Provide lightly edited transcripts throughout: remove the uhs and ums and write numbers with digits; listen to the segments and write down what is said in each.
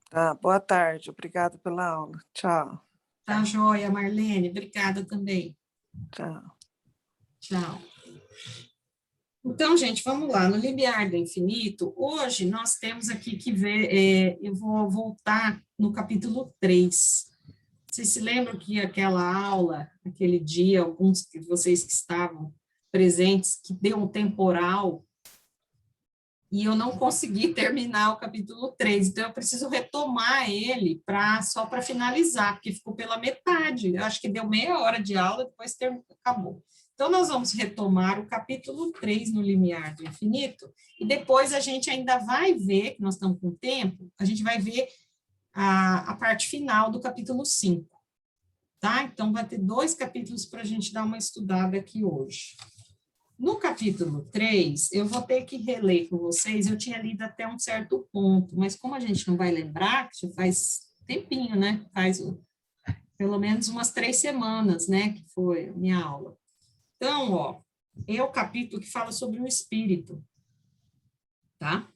Tá, boa tarde, obrigada pela aula. Tchau, Tá joia, Marlene. Obrigada também. tchau. Tchau. Então, gente, vamos lá. No limiar do infinito, hoje nós temos aqui que ver, eu vou voltar no capítulo 3. Vocês se lembram que aquela aula, aquele dia, alguns de vocês que estavam presentes, que deu um temporal, e eu não consegui terminar o capítulo 3, então eu preciso retomar ele só para finalizar, porque ficou pela metade, eu acho que deu meia hora de aula, depois acabou. Então, nós vamos retomar o capítulo 3 no limiar do infinito, e depois a gente ainda vai ver, que nós estamos com tempo, a gente vai ver a parte final do capítulo 5, tá? Então, vai ter 2 capítulos para a gente dar uma estudada aqui hoje. No capítulo 3, eu vou ter que reler com vocês, eu tinha lido até um certo ponto, mas como a gente não vai lembrar, que já faz tempinho, né? Faz pelo menos umas 3 semanas, né? Que foi a minha aula. Então, ó, é o capítulo que fala sobre o espírito, tá?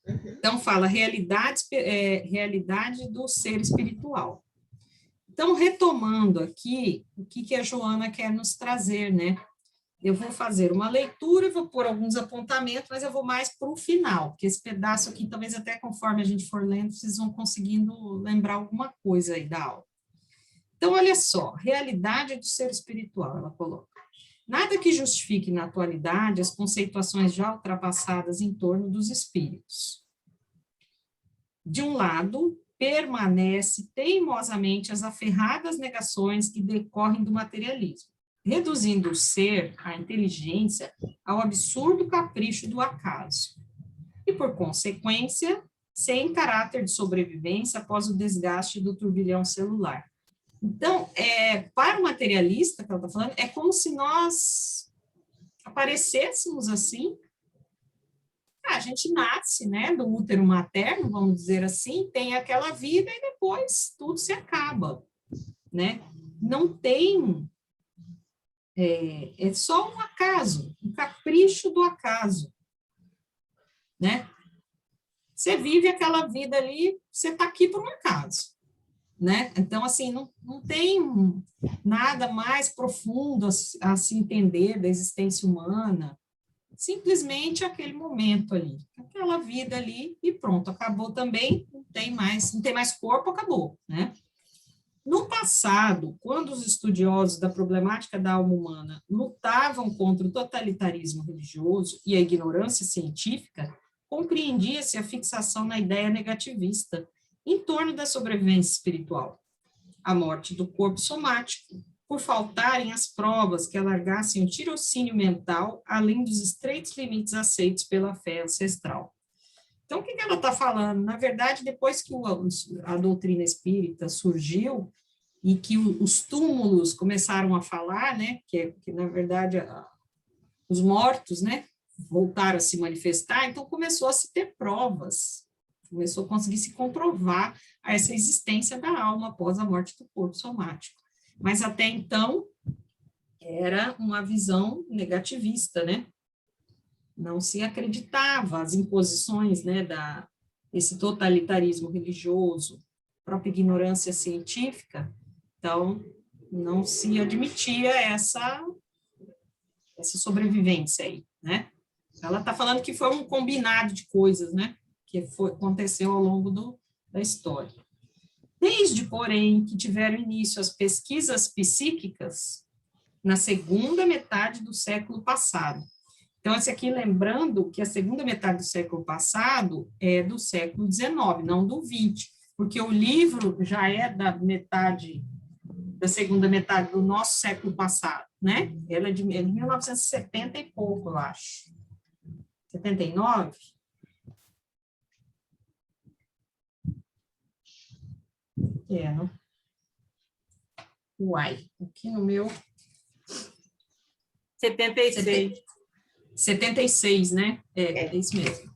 Então, fala realidade do ser espiritual. Então, retomando aqui, o que a Joana quer nos trazer, né? Eu vou fazer uma leitura, vou pôr alguns apontamentos, mas eu vou mais para o final, porque esse pedaço aqui, talvez até conforme a gente for lendo, vocês vão conseguindo lembrar alguma coisa aí da aula. Então, olha só, realidade do ser espiritual, ela coloca. Nada que justifique na atualidade as conceituações já ultrapassadas em torno dos espíritos. De um lado, permanece teimosamente as aferradas negações que decorrem do materialismo, reduzindo o ser, a inteligência, ao absurdo capricho do acaso, e, por consequência, sem caráter de sobrevivência após o desgaste do turbilhão celular. Então, para o materialista, que ela está falando, é como se nós aparecêssemos assim, a gente nasce, né, do útero materno, vamos dizer assim, tem aquela vida e depois tudo se acaba, né? Não tem, é só um acaso, um capricho do acaso, né? Você vive aquela vida ali, você está aqui por um acaso, né? Então, assim, não tem nada mais profundo a se entender da existência humana, simplesmente aquele momento ali, aquela vida ali e pronto, acabou também, não tem mais corpo, acabou, né? No passado, quando os estudiosos da problemática da alma humana lutavam contra o totalitarismo religioso e a ignorância científica, compreendia-se a fixação na ideia negativista em torno da sobrevivência espiritual, a morte do corpo somático, por faltarem as provas que alargassem o tirocínio mental além dos estreitos limites aceitos pela fé ancestral. Então, o que ela está falando? Na verdade, depois que a doutrina espírita surgiu e que os túmulos começaram a falar, né, que na verdade os mortos, né, voltaram a se manifestar, então começou a se ter provas, começou a conseguir se comprovar essa existência da alma após a morte do corpo somático. Mas até então era uma visão negativista, né? Não se acreditava as imposições, né, esse totalitarismo religioso, própria ignorância científica, então não se admitia essa sobrevivência aí, né? Ela está falando que foi um combinado de coisas, né, que aconteceu ao longo da história. Desde, porém, que tiveram início as pesquisas psíquicas, na segunda metade do século passado. Então, esse aqui, lembrando que a segunda metade do século passado é do século XIX, não do XX, porque o livro já é da segunda metade do nosso século passado, né? Ela é de 1970 e pouco, eu acho. 79? Não? Uai, aqui no meu... 76. 76, né? É isso mesmo.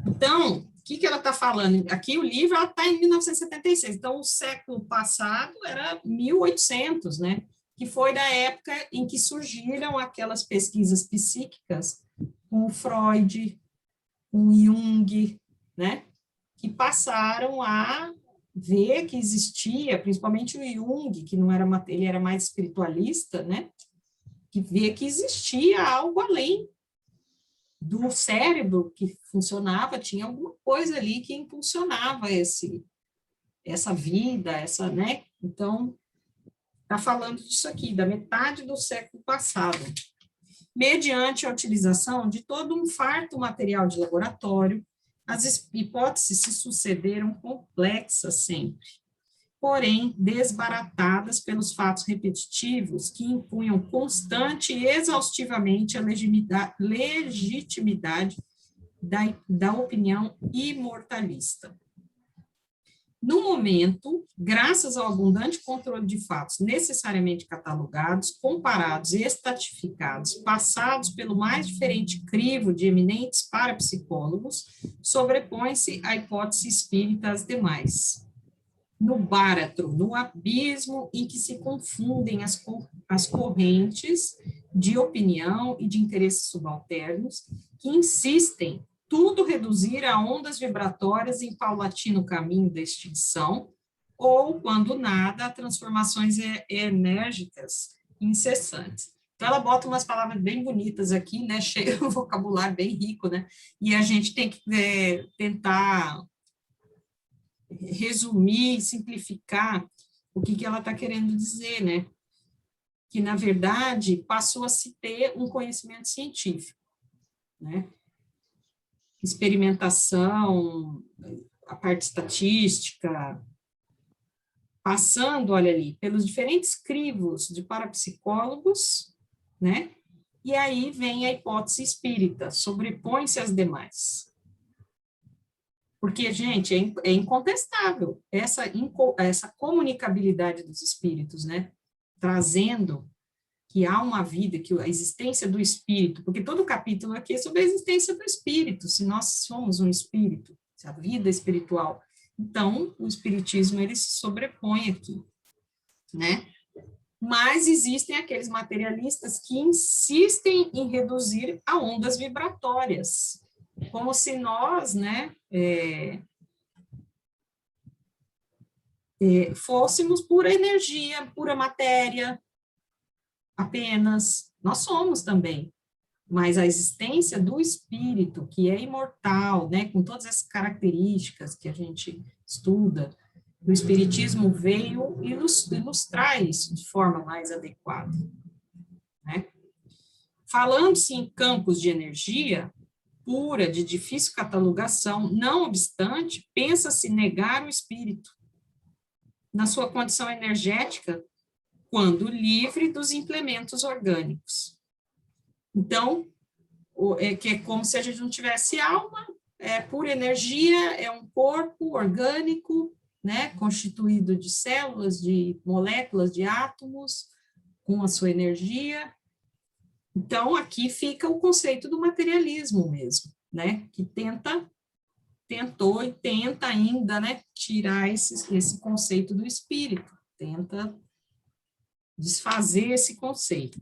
Então, o que ela está falando? Aqui o livro está em 1976, então o século passado era 1800, né? Que foi da época em que surgiram aquelas pesquisas psíquicas com Freud, com Jung, né? Que passaram a vê que existia, principalmente o Jung, que não era, ele era mais espiritualista, né? Que vê que existia algo além do cérebro que funcionava, tinha alguma coisa ali que impulsionava essa vida, né? Então, está falando disso aqui, da metade do século passado. Mediante a utilização de todo um farto material de laboratório, as hipóteses se sucederam complexas sempre, porém desbaratadas pelos fatos repetitivos que impunham constante e exaustivamente a legitimidade da opinião imortalista. No momento, graças ao abundante controle de fatos necessariamente catalogados, comparados e estatificados, passados pelo mais diferente crivo de eminentes parapsicólogos, sobrepõe-se a hipótese espírita às demais. No báratro, no abismo em que se confundem as correntes de opinião e de interesses subalternos, que insistem tudo reduzir a ondas vibratórias em paulatino caminho da extinção, ou, quando nada, a transformações enérgicas incessantes. Então, ela bota umas palavras bem bonitas aqui, né, cheio de um vocabulário bem rico, né, e a gente tem que tentar resumir, simplificar o que ela está querendo dizer, né, que, na verdade, passou a se ter um conhecimento científico, né, experimentação, a parte estatística, passando, olha ali, pelos diferentes crivos de parapsicólogos, né? E aí vem a hipótese espírita, sobrepõe-se às demais. Porque, gente, é incontestável essa comunicabilidade dos espíritos, né? Trazendo que há uma vida, que a existência do espírito, porque todo o capítulo aqui é sobre a existência do espírito, se nós somos um espírito, se a vida é espiritual. Então, o espiritismo, ele se sobrepõe aqui, né? Mas existem aqueles materialistas que insistem em reduzir a ondas vibratórias, como se nós, né, fôssemos pura energia, pura matéria, apenas. Nós somos também, mas a existência do espírito, que é imortal, né, com todas essas características que a gente estuda, o espiritismo veio ilustrar isso de forma mais adequada, né? Falando-se em campos de energia pura, de difícil catalogação, não obstante, pensa-se negar o espírito na sua condição energética, quando livre dos implementos orgânicos. Então, que é como se a gente não tivesse alma, é pura energia, é um corpo orgânico, né, constituído de células, de moléculas, de átomos, com a sua energia. Então, aqui fica o conceito do materialismo mesmo, né, que tentou e tenta ainda, né, tirar esse conceito do espírito, tenta desfazer esse conceito.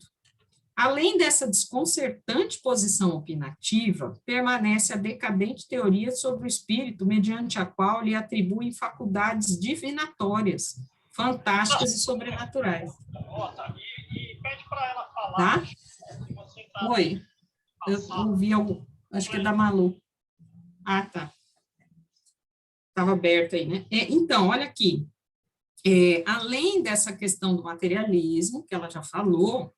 Além dessa desconcertante posição opinativa, permanece a decadente teoria sobre o espírito, mediante a qual lhe atribuem faculdades divinatórias, fantásticas e sobrenaturais. E pede para ela falar. Tá? Oi, eu ouvi algo, acho que é da Malu. Ah, tá. Estava aberto aí, né? Então, olha aqui. Além dessa questão do materialismo, que ela já falou,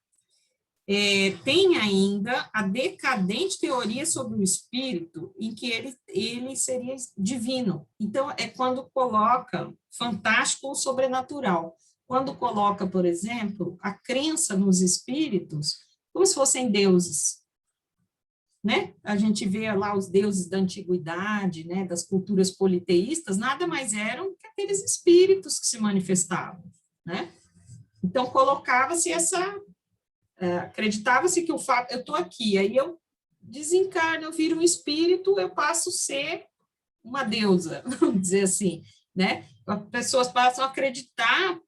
tem ainda a decadente teoria sobre o espírito, em que ele seria divino. Então, é quando coloca fantástico ou sobrenatural. Quando coloca, por exemplo, a crença nos espíritos como se fossem deuses, né? A gente vê lá os deuses da antiguidade, né, das culturas politeístas, nada mais eram que aqueles espíritos que se manifestavam, né? Então, colocava-se acreditava-se que o fato, eu estou aqui, aí eu desencarno, eu viro um espírito, eu passo a ser uma deusa, vamos dizer assim, né? As pessoas passam a acreditar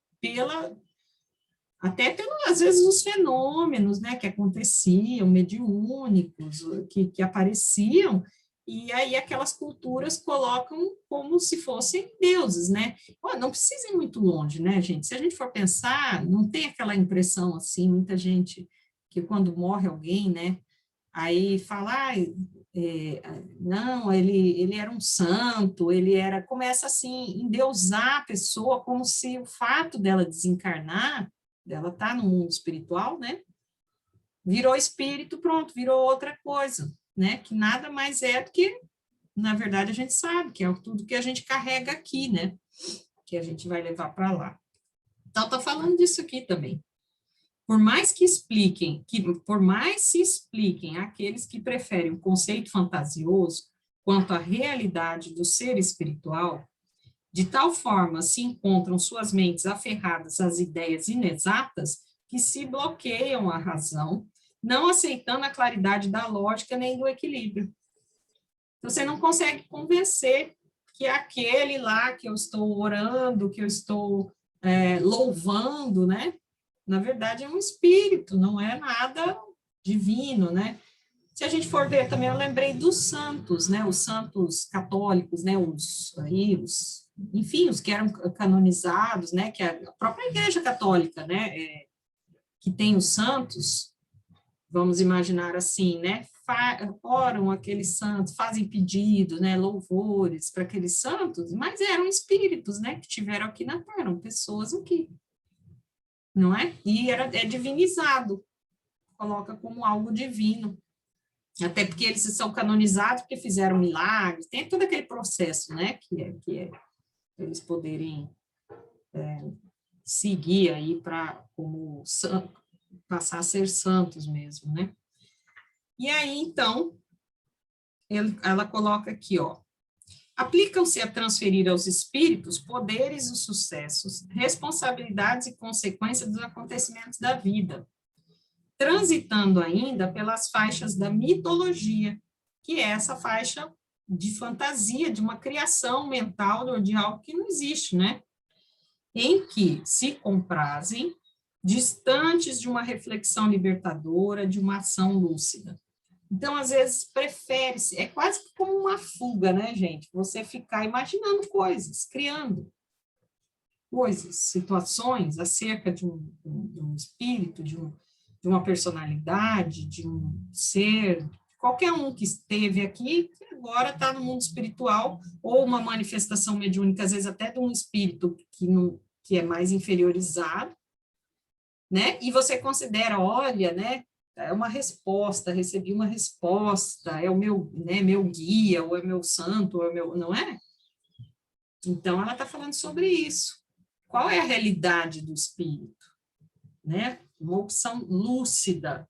às vezes, os fenômenos, né, que aconteciam, mediúnicos, que apareciam, E aí aquelas culturas colocam como se fossem deuses, né? Ó, não precisa ir muito longe, né, gente? Se a gente for pensar, não tem aquela impressão assim, muita gente que quando morre alguém, né, aí fala, não, ele era um santo, começa assim, endeusar a pessoa como se o fato dela desencarnar, dela estar no mundo espiritual, né, virou espírito, pronto, virou outra coisa, né, que nada mais é do que, na verdade, a gente sabe que é tudo que a gente carrega aqui, né, que a gente vai levar para lá. Então, tá falando disso aqui também. Por mais se expliquem aqueles que preferem o conceito fantasioso quanto à realidade do ser espiritual, de tal forma se encontram suas mentes aferradas às ideias inexatas que se bloqueiam à razão, não aceitando a claridade da lógica nem do equilíbrio. Então, você não consegue convencer que aquele lá que eu estou orando, que eu estou louvando, né? Na verdade, é um espírito, não é nada divino, né? Se a gente for ver também, eu lembrei dos santos, né? Os santos católicos, né? Enfim, os que eram canonizados, né? Que a própria Igreja Católica, né? Que tem os santos, vamos imaginar assim, né? Oram aqueles santos, fazem pedidos, né? Louvores para aqueles santos, mas eram espíritos, né? Que tiveram aqui na Terra, eram pessoas aqui, não é? E é divinizado, coloca como algo divino, até porque eles são canonizados porque fizeram milagres, tem todo aquele processo, né, que é eles poderem seguir aí para como passar a ser santos mesmo, né? E aí, então, ela coloca aqui, ó, aplicam-se a transferir aos espíritos poderes e sucessos, responsabilidades e consequências dos acontecimentos da vida, transitando ainda pelas faixas da mitologia, que é essa faixa de fantasia, de uma criação mental de algo que não existe, né? Em que se comprazem, distantes de uma reflexão libertadora, de uma ação lúcida. Então, às vezes, prefere-se, é quase como uma fuga, né, gente? Você ficar imaginando coisas, criando coisas, situações acerca de um espírito, de uma personalidade, de um ser, qualquer um que esteve aqui, que agora está no mundo espiritual, ou uma manifestação mediúnica, às vezes até de um espírito que é mais inferiorizado, né? E você considera, olha, né? É uma resposta, recebi uma resposta, é o meu, né, meu guia, ou é meu santo, ou é meu, não é? Então, ela está falando sobre isso. Qual é a realidade do espírito? Né? Uma opção lúcida,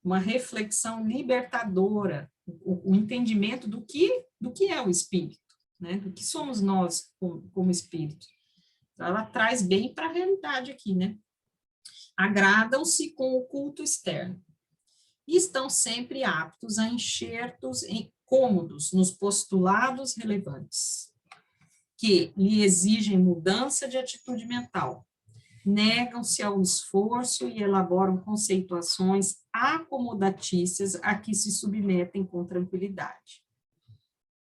uma reflexão libertadora, o entendimento do que é o espírito, né? Do que somos nós como espírito. Então, ela traz bem para a realidade aqui, né? Agradam-se com o culto externo e estão sempre aptos a enxertos cômodos nos postulados relevantes, que lhe exigem mudança de atitude mental, negam-se ao esforço e elaboram conceituações acomodatícias a que se submetem com tranquilidade.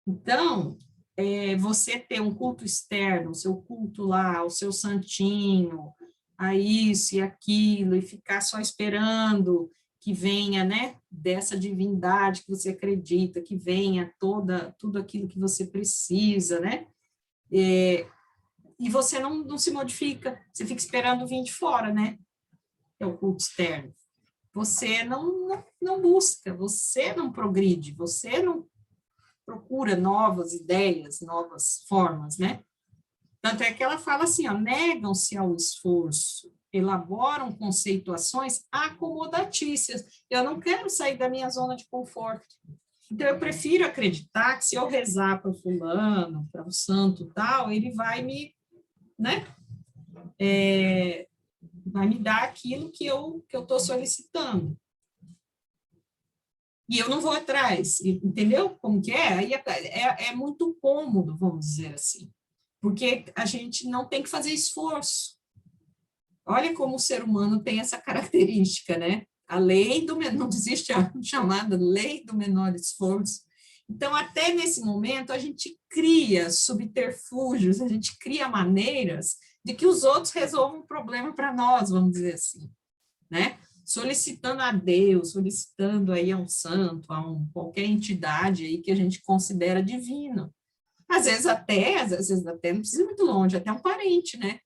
Então, você ter um culto externo, o seu culto lá, o seu santinho, a isso e aquilo, e ficar só esperando que venha, né, dessa divindade que você acredita, que venha tudo aquilo que você precisa, né, e você não se modifica, você fica esperando vir de fora, né, é o culto externo. Você não busca, você não progride, você não procura novas ideias, novas formas, né? Tanto é que ela fala assim, ó, negam-se ao esforço, elaboram conceituações acomodatícias. Eu não quero sair da minha zona de conforto. Então, eu prefiro acreditar que se eu rezar para o fulano, para o santo tal, ele vai me, né? Vai me dar aquilo que eu estou solicitando. E eu não vou atrás, entendeu como que é? Aí é muito cômodo, vamos dizer assim, porque a gente não tem que fazer esforço. Olha como o ser humano tem essa característica, né? A lei do menor, não existe a chamada lei do menor esforço, Então, até nesse momento, a gente cria subterfúgios, a gente cria maneiras de que os outros resolvam o problema para nós, vamos dizer assim, né? Solicitando a Deus, solicitando aí a um santo, qualquer entidade aí que a gente considera divina. Às vezes até não precisa ir muito longe, até um parente, né?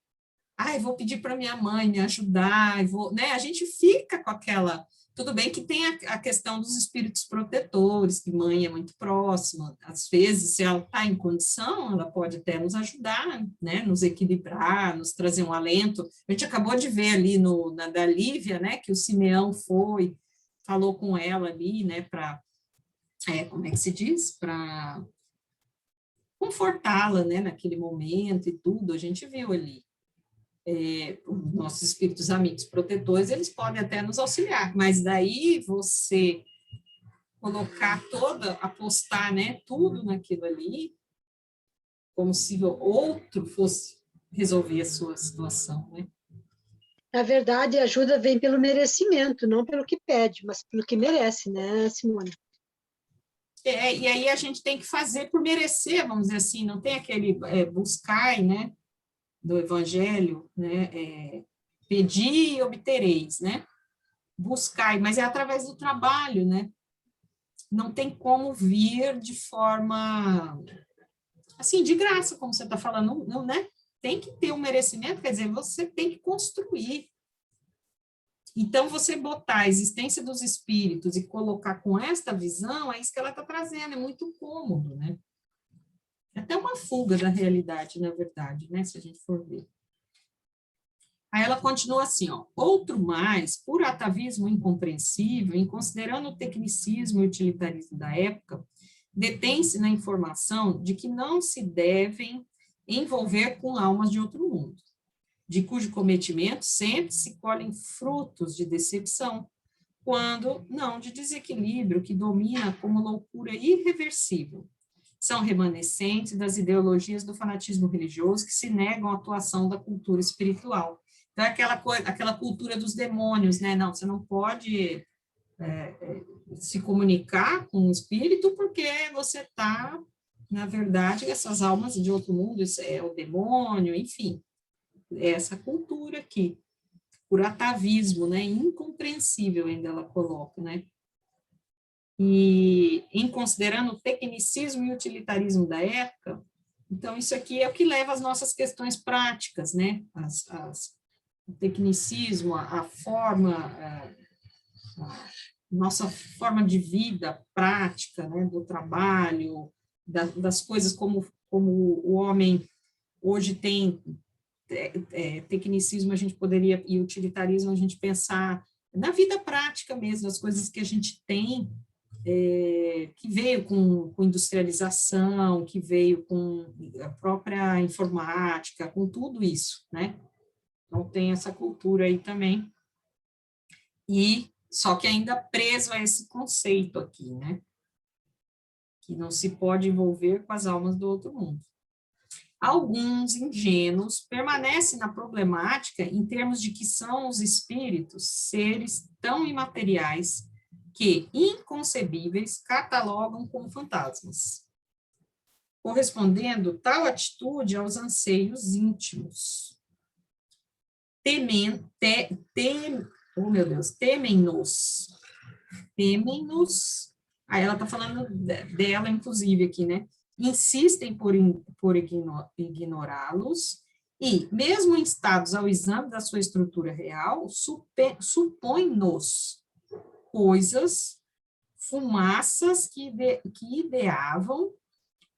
Ai, vou pedir para minha mãe me ajudar, né? A gente fica com aquela. Tudo bem que tem a questão dos espíritos protetores, que mãe é muito próxima. Às vezes, se ela está em condição, ela pode até nos ajudar, né? Nos equilibrar, nos trazer um alento. A gente acabou de ver ali na da Lívia, né? Que o Simeão falou com ela ali, né? Como é que se diz? Para confortá-la, né? Naquele momento e tudo, a gente viu ali. Os nossos espíritos amigos protetores, eles podem até nos auxiliar, mas daí você colocar apostar, né, tudo naquilo ali, como se o outro fosse resolver a sua situação, né? Na verdade, a ajuda vem pelo merecimento, não pelo que pede, mas pelo que merece, né, Simone? E aí a gente tem que fazer por merecer, vamos dizer assim, não tem aquele buscar, né, do Evangelho, né, pedir e obtereis, né, buscar, mas é através do trabalho, né, não tem como vir de forma, assim, de graça, como você está falando, não, né, tem que ter um merecimento, quer dizer, você tem que construir. Então, você botar a existência dos espíritos e colocar com esta visão, é isso que ela está trazendo, é muito cômodo, né, é até uma fuga da realidade, na verdade, né, se a gente for ver. Aí ela continua assim, ó, outro mais, por atavismo incompreensível, em considerando o tecnicismo e utilitarismo da época, detém-se na informação de que não se devem envolver com almas de outro mundo, de cujo cometimento sempre se colhem frutos de decepção, quando não de desequilíbrio que domina como loucura irreversível. São remanescentes das ideologias do fanatismo religioso que se negam à atuação da cultura espiritual. Então, é aquela cultura dos demônios, né? Não, você não pode se comunicar com o espírito porque você está, na verdade, essas almas de outro mundo, isso é o demônio, enfim. É essa cultura aqui, por atavismo, né? Incompreensível ainda ela coloca, né? E em considerando o tecnicismo e utilitarismo da época, então isso aqui é o que leva às nossas questões práticas, né? O tecnicismo, a forma, a nossa forma de vida prática, né? Do trabalho, das coisas como o homem hoje tem tecnicismo, a gente poderia, e utilitarismo, a gente pensar na vida prática mesmo, as coisas que a gente tem, que veio com industrialização, que veio com a própria informática, com tudo isso, né? Então, tem essa cultura aí também. E, só que ainda preso a esse conceito aqui, né? Que não se pode envolver com as almas do outro mundo. Alguns ingênuos permanecem na problemática em termos de que são os espíritos seres tão imateriais que, inconcebíveis, catalogam como fantasmas, correspondendo tal atitude aos anseios íntimos. Temem-nos, aí ela está falando dela, inclusive, aqui, né? Insistem por ignorá-los e, mesmo instados ao exame da sua estrutura real, supõem-nos coisas, fumaças que ideavam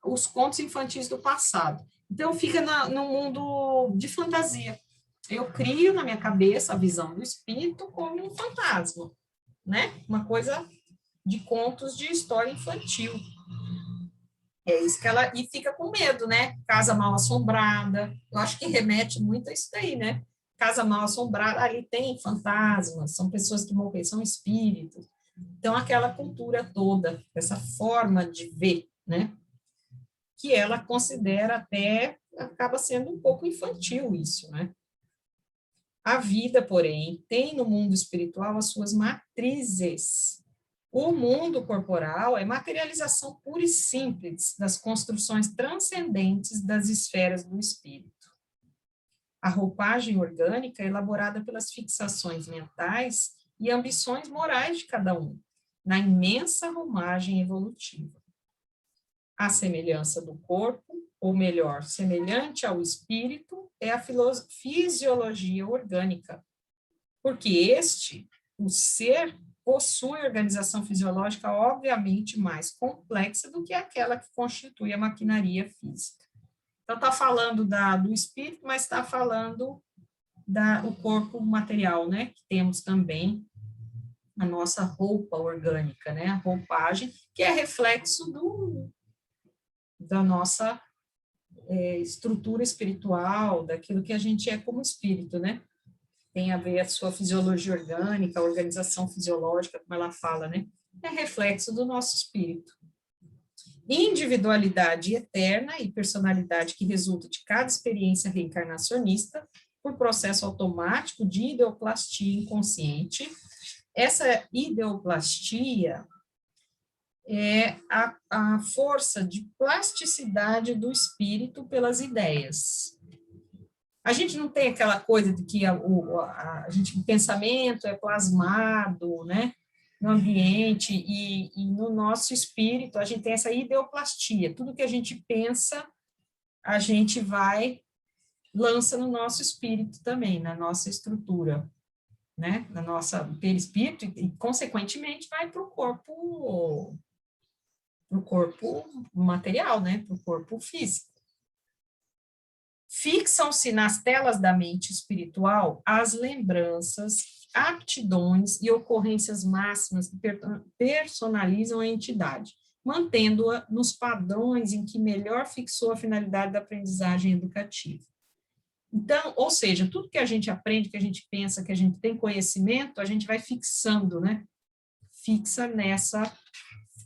os contos infantis do passado. Então, fica no mundo de fantasia. Eu crio na minha cabeça a visão do espírito como um fantasma, né? Uma coisa de contos de história infantil. É isso que ela... E fica com medo, né? Casa mal assombrada. Eu acho que remete muito a isso daí, né? Casa mal assombrada, ali tem fantasmas, são pessoas que morreram, são espíritos. Então, aquela cultura toda, essa forma de ver, né? Que ela considera até, acaba sendo um pouco infantil isso, né? A vida, porém, tem no mundo espiritual as suas matrizes, O mundo corporal é materialização pura e simples das construções transcendentes das esferas do espírito. A roupagem orgânica é elaborada pelas fixações mentais e ambições morais de cada um, na imensa roupagem evolutiva. A semelhança do corpo, ou melhor, semelhante ao espírito, é a fisiologia orgânica, porque este, o ser, possui organização fisiológica obviamente mais complexa do que aquela que constitui a maquinaria física. Então, está falando do espírito, mas está falando do corpo material, né? Que temos também a nossa roupa orgânica, né? A roupagem, que é reflexo da nossa estrutura espiritual, daquilo que a gente é como espírito, né? Tem a ver a sua fisiologia orgânica, a organização fisiológica, como ela fala, né? É reflexo do nosso espírito. Individualidade eterna e personalidade que resulta de cada experiência reencarnacionista por processo automático de ideoplastia inconsciente. Essa ideoplastia é a força de plasticidade do espírito pelas ideias. A gente não tem aquela coisa de que o pensamento é plasmado, né, no ambiente e no nosso espírito, a gente tem essa ideoplastia. Tudo que a gente pensa, a gente lança no nosso espírito também, na nossa estrutura, né, na nossa perispírito e, consequentemente, vai para o corpo material, né, para o corpo físico. Fixam-se nas telas da mente espiritual as lembranças, aptidões e ocorrências máximas que personalizam a entidade, mantendo-a nos padrões em que melhor fixou a finalidade da aprendizagem educativa. Então, ou seja, tudo que a gente aprende, que a gente pensa, que a gente tem conhecimento, a gente vai fixando, né? Fixa nessa,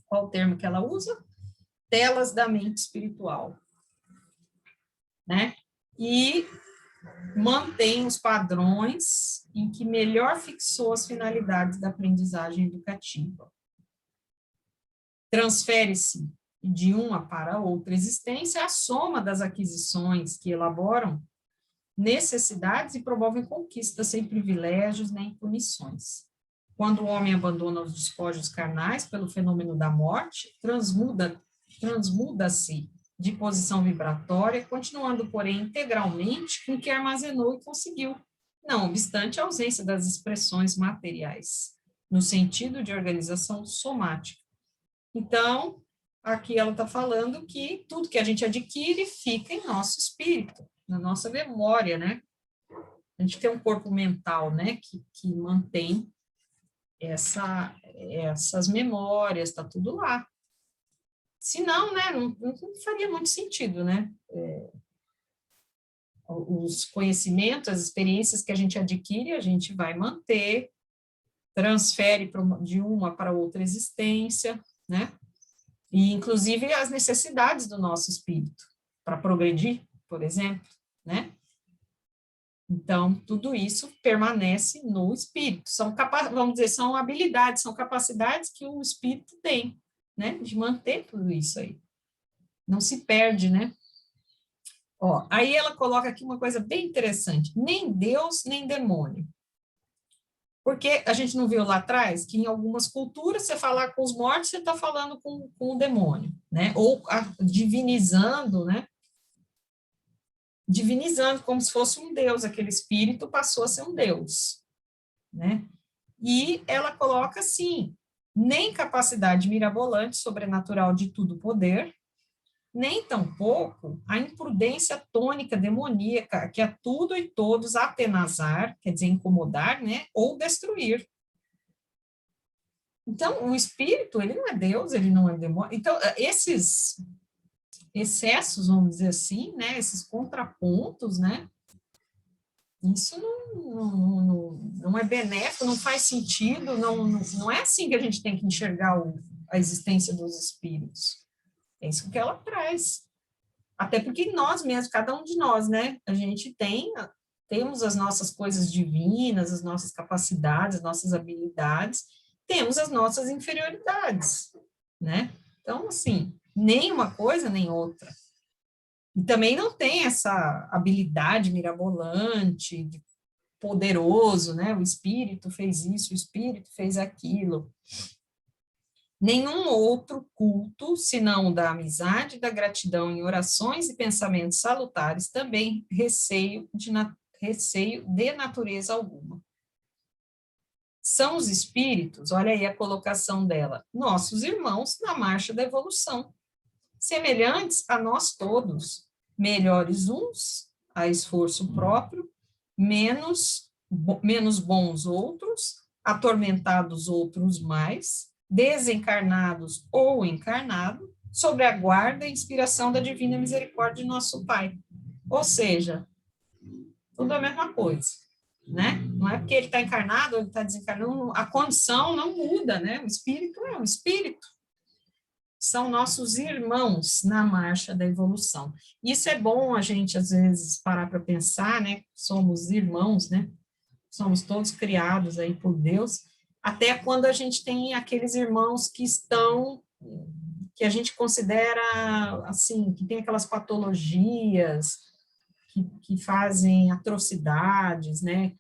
qual o termo que ela usa? Telas da mente espiritual, né? E mantém os padrões em que melhor fixou as finalidades da aprendizagem educativa. Transfere-se de uma para outra existência a soma das aquisições que elaboram necessidades e promovem conquistas sem privilégios nem punições. Quando o homem abandona os despojos carnais pelo fenômeno da morte, transmuda-se de posição vibratória, continuando, porém, integralmente com o que armazenou e conseguiu, não obstante a ausência das expressões materiais, no sentido de organização somática. Então, aqui ela está falando que tudo que a gente adquire fica em nosso espírito, na nossa memória, né? A gente tem um corpo mental, né, que mantém essas memórias, está tudo lá. Se não, né, não faria muito sentido, né? Os conhecimentos, as experiências que a gente adquire, a gente vai manter, transfere de uma para outra existência, né? E, inclusive, as necessidades do nosso espírito, para progredir, por exemplo, né? Então, tudo isso permanece no espírito. Vamos dizer, são habilidades, são capacidades que o espírito tem, né, de manter tudo isso aí. Não se perde, né? Ó, aí ela coloca aqui uma coisa bem interessante, nem Deus, nem demônio. Porque a gente não viu lá atrás que em algumas culturas, você falar com os mortos, você está falando com o demônio, né? Ou divinizando, né? Divinizando como se fosse um deus, aquele espírito passou a ser um deus, né? E ela coloca assim, nem capacidade mirabolante, sobrenatural de tudo poder, nem tampouco a imprudência tônica demoníaca, que a tudo e todos atenazar, quer dizer, incomodar, né, ou destruir. Então, o espírito, ele não é Deus, ele não é demônio. Então, esses excessos, vamos dizer assim, né, esses contrapontos, né, isso não é benéfico, não faz sentido, não é assim que a gente tem que enxergar a existência dos espíritos. É isso que ela traz. Até porque nós mesmos, cada um de nós, né, a gente temos as nossas coisas divinas, as nossas capacidades, as nossas habilidades, temos as nossas inferioridades, né? Então, assim, nem uma coisa nem outra. E também não tem essa habilidade mirabolante, de poderoso, né? O espírito fez isso, o espírito fez aquilo. Nenhum outro culto, senão o da amizade, da gratidão em orações e pensamentos salutares, também receio de natureza alguma. São os espíritos, olha aí a colocação dela, nossos irmãos na marcha da evolução, semelhantes a nós todos, melhores uns, a esforço próprio, menos bons outros, atormentados outros mais, desencarnados ou encarnados, sob a guarda e inspiração da divina misericórdia de nosso Pai. Ou seja, tudo a mesma coisa, né? Não é porque ele está encarnado ou ele está desencarnado, a condição não muda, né? O espírito é um espírito. São nossos irmãos na marcha da evolução. Isso é bom a gente, às vezes, parar para pensar, né? Somos irmãos, né? Somos todos criados aí por Deus, até quando a gente tem aqueles irmãos que estão, que a gente considera, assim, que tem aquelas patologias, que fazem atrocidades, né?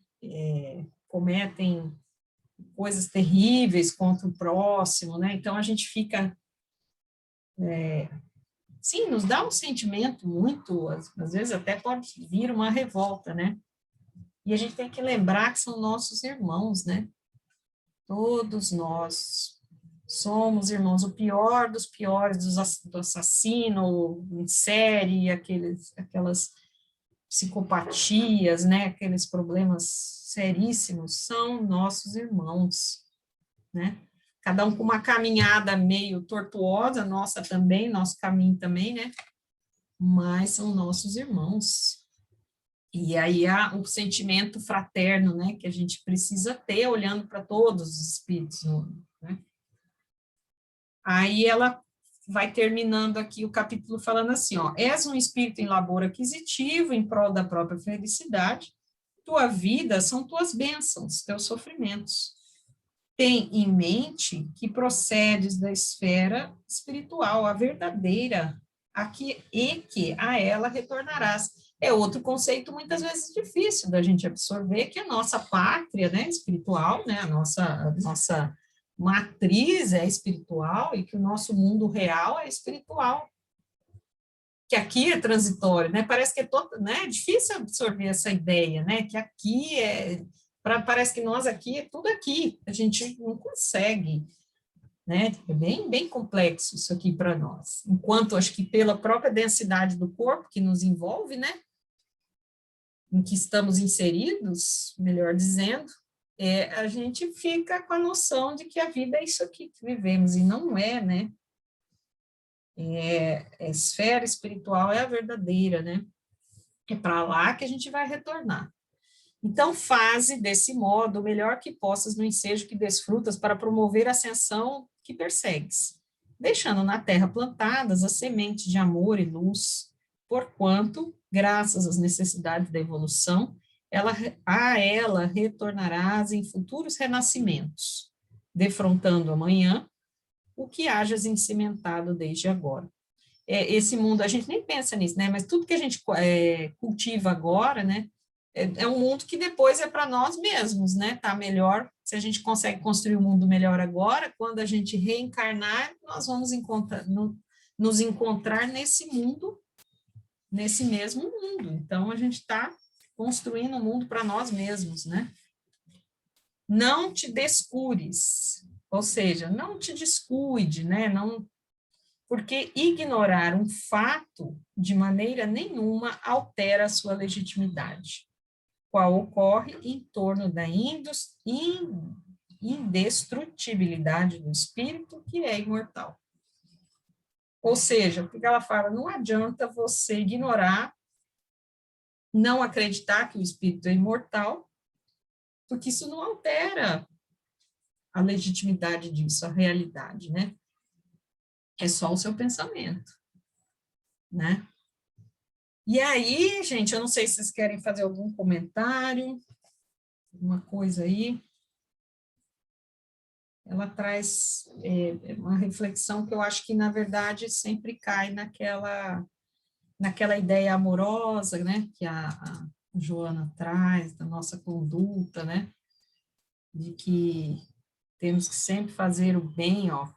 Cometem coisas terríveis contra o próximo, né? Então, a gente fica... sim, nos dá um sentimento muito, às vezes até pode vir uma revolta, né? E a gente tem que lembrar que são nossos irmãos, né? Todos nós somos irmãos. O pior dos piores, do assassino em série, aquelas psicopatias, né? Aqueles problemas seríssimos, são nossos irmãos, né? Cada um com uma caminhada meio tortuosa, nossa também, nosso caminho também, né? Mas são nossos irmãos. E aí há o sentimento fraterno, né, que a gente precisa ter olhando para todos os espíritos, né? Aí ela vai terminando aqui o capítulo falando assim, ó, és um espírito em labor aquisitivo, em prol da própria felicidade, tua vida são tuas bênçãos, teus sofrimentos. Tem em mente que procedes da esfera espiritual, a verdadeira, e que a ela retornarás. É outro conceito muitas vezes difícil da gente absorver, que a nossa pátria, né, espiritual, né, a nossa matriz é espiritual e que o nosso mundo real é espiritual. Que aqui é transitório, né? Parece que é difícil absorver essa ideia, né? Que aqui parece que nós aqui é tudo aqui, a gente não consegue, né? É bem complexo isso aqui para nós. Enquanto, acho que pela própria densidade do corpo que nos envolve, né? Em que estamos inseridos, melhor dizendo, a gente fica com a noção de que a vida é isso aqui que vivemos, e não é, né? A esfera espiritual é a verdadeira, né? É para lá que a gente vai retornar. Então, faze desse modo o melhor que possas no ensejo que desfrutas para promover a ascensão que persegues, deixando na terra plantadas as sementes de amor e luz, porquanto, graças às necessidades da evolução, a ela retornarás em futuros renascimentos, defrontando amanhã o que hajas encimentado desde agora. Esse mundo, a gente nem pensa nisso, né? Mas tudo que a gente cultiva agora, né? É um mundo que depois é para nós mesmos, né? Tá melhor, se a gente consegue construir um mundo melhor agora, quando a gente reencarnar, nós vamos nos encontrar nesse mundo, nesse mesmo mundo. Então, a gente está construindo um mundo para nós mesmos, né? Não te descures, ou seja, não te descuide, né? Porque ignorar um fato de maneira nenhuma altera a sua legitimidade, qual ocorre em torno da indestrutibilidade do espírito, que é imortal. Ou seja, porque ela fala, não adianta você ignorar, não acreditar que o espírito é imortal, porque isso não altera a legitimidade disso, a realidade, né? É só o seu pensamento, né? E aí, gente, eu não sei se vocês querem fazer algum comentário, alguma coisa aí. ela traz uma reflexão que eu acho que, na verdade, sempre cai naquela ideia amorosa, né, que a Joana traz, da nossa conduta, né, de que temos que sempre fazer o bem, ó,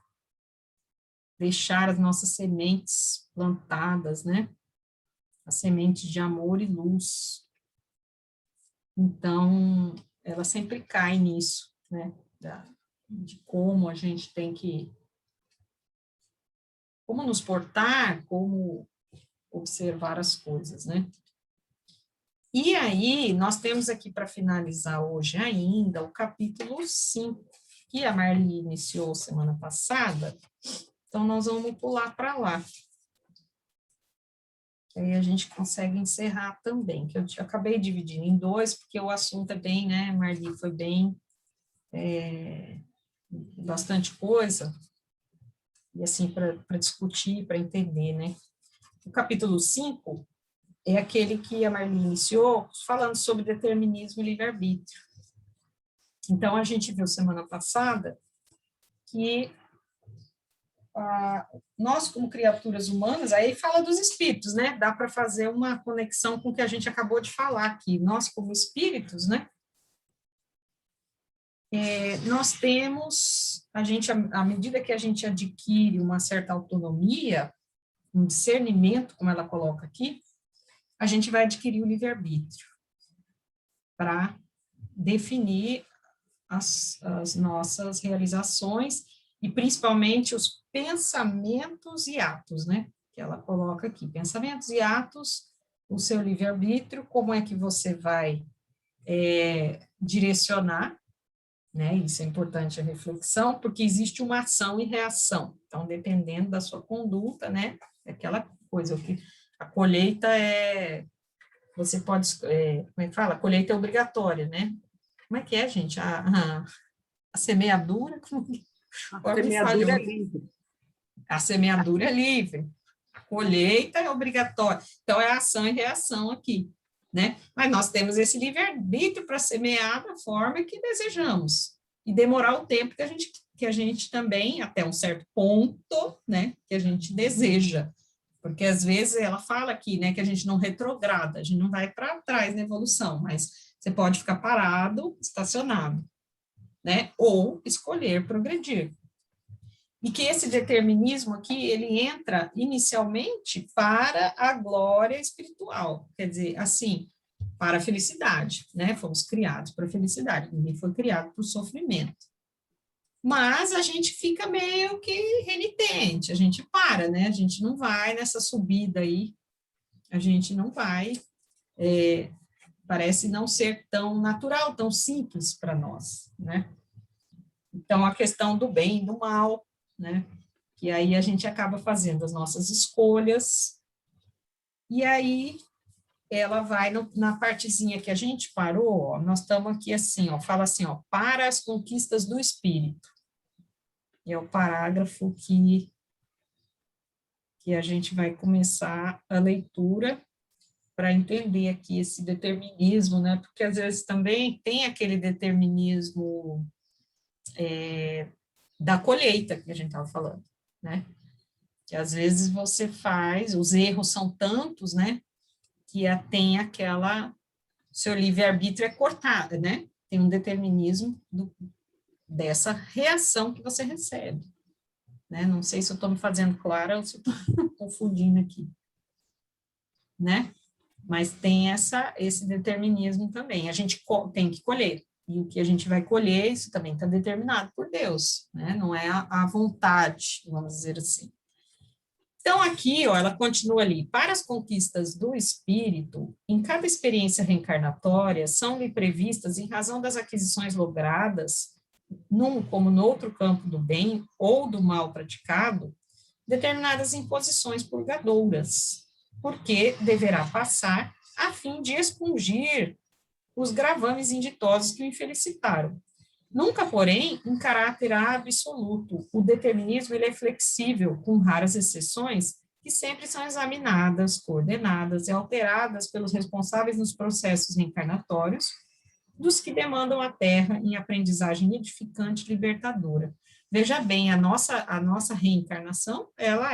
deixar as nossas sementes plantadas, né, as sementes de amor e luz. Então, ela sempre cai nisso, né, de como a gente tem que, como nos portar, como observar as coisas, né. E aí, nós temos aqui para finalizar hoje ainda o capítulo 5, que a Marli iniciou semana passada, então nós vamos pular para lá. Que aí a gente consegue encerrar também, que eu acabei dividindo em dois, porque o assunto é bem, né, Marli, foi bem, bastante coisa, e assim, para discutir, para entender, né. O capítulo 5 é aquele que a Marli iniciou, falando sobre determinismo e livre-arbítrio. Então, a gente viu semana passada que nós, como criaturas humanas, aí fala dos espíritos, né? Dá para fazer uma conexão com o que a gente acabou de falar aqui. Nós, como espíritos, né? Nós temos, à medida que a gente adquire uma certa autonomia, um discernimento, como ela coloca aqui, a gente vai adquirir o livre-arbítrio para definir as nossas realizações e principalmente os pensamentos e atos, né? Que ela coloca aqui, pensamentos e atos, o seu livre-arbítrio, como é que você vai direcionar, né? Isso é importante a reflexão, porque existe uma ação e reação. Então, dependendo da sua conduta, né? Aquela coisa, a colheita você pode, como é que fala? A colheita é obrigatória, né? Como é que é, gente? A semeadura? A semeadura é livre. A semeadura é livre. A colheita é obrigatória. Então, é ação e reação aqui, né? Mas nós temos esse livre-arbítrio para semear da forma que desejamos. E demorar o tempo que a gente também, até um certo ponto, né? Que a gente deseja. Porque, às vezes, ela fala aqui, né? Que a gente não retrograda, a gente não vai para trás na evolução, mas você pode ficar parado, estacionado, né? Ou escolher progredir. E que esse determinismo aqui, ele entra inicialmente para a glória espiritual, quer dizer, assim, para a felicidade, né? Fomos criados para a felicidade, ninguém foi criado para o sofrimento. Mas a gente fica meio que renitente, a gente para, né? A gente não vai nessa subida aí, a gente não vai, parece não ser tão natural, tão simples para nós, né? Então, a questão do bem e do mal, né? Que aí a gente acaba fazendo as nossas escolhas, e aí ela vai na partezinha que a gente parou, ó, nós estamos aqui assim, ó, fala assim, ó, para as conquistas do espírito. E é o parágrafo que a gente vai começar a leitura para entender aqui esse determinismo, né? Porque às vezes também tem aquele determinismo da colheita que a gente estava falando, né? Que às vezes você faz, os erros são tantos, né? Que tem seu livre-arbítrio é cortado, né? Tem um determinismo dessa reação que você recebe, né? Não sei se eu estou me fazendo clara ou se eu estou confundindo aqui, né? Mas tem esse determinismo também. A gente tem que colher. E o que a gente vai colher, isso também está determinado por Deus, né? Não é a vontade, vamos dizer assim. Então, aqui, ó, ela continua ali. Para as conquistas do espírito, em cada experiência reencarnatória, são-lhe previstas, em razão das aquisições logradas, como no outro campo do bem ou do mal praticado, determinadas imposições purgadouras, porque deverá passar a fim de expungir os gravames inditosos que o infelicitaram. Nunca, porém, em caráter absoluto. O determinismo ele é flexível, com raras exceções, que sempre são examinadas, coordenadas e alteradas pelos responsáveis nos processos reencarnatórios, dos que demandam a terra em aprendizagem edificante e libertadora. Veja bem, a nossa reencarnação, ela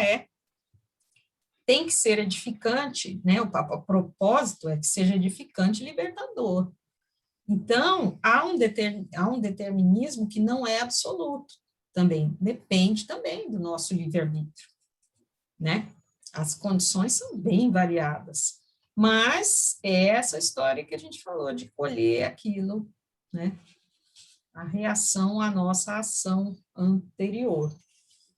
tem que ser edificante, né? O propósito é que seja edificante e libertador. Então, há um determinismo que não é absoluto também, depende também do nosso livre-arbítrio, né? As condições são bem variadas, mas é essa história que a gente falou de colher aquilo, né? A reação à nossa ação anterior.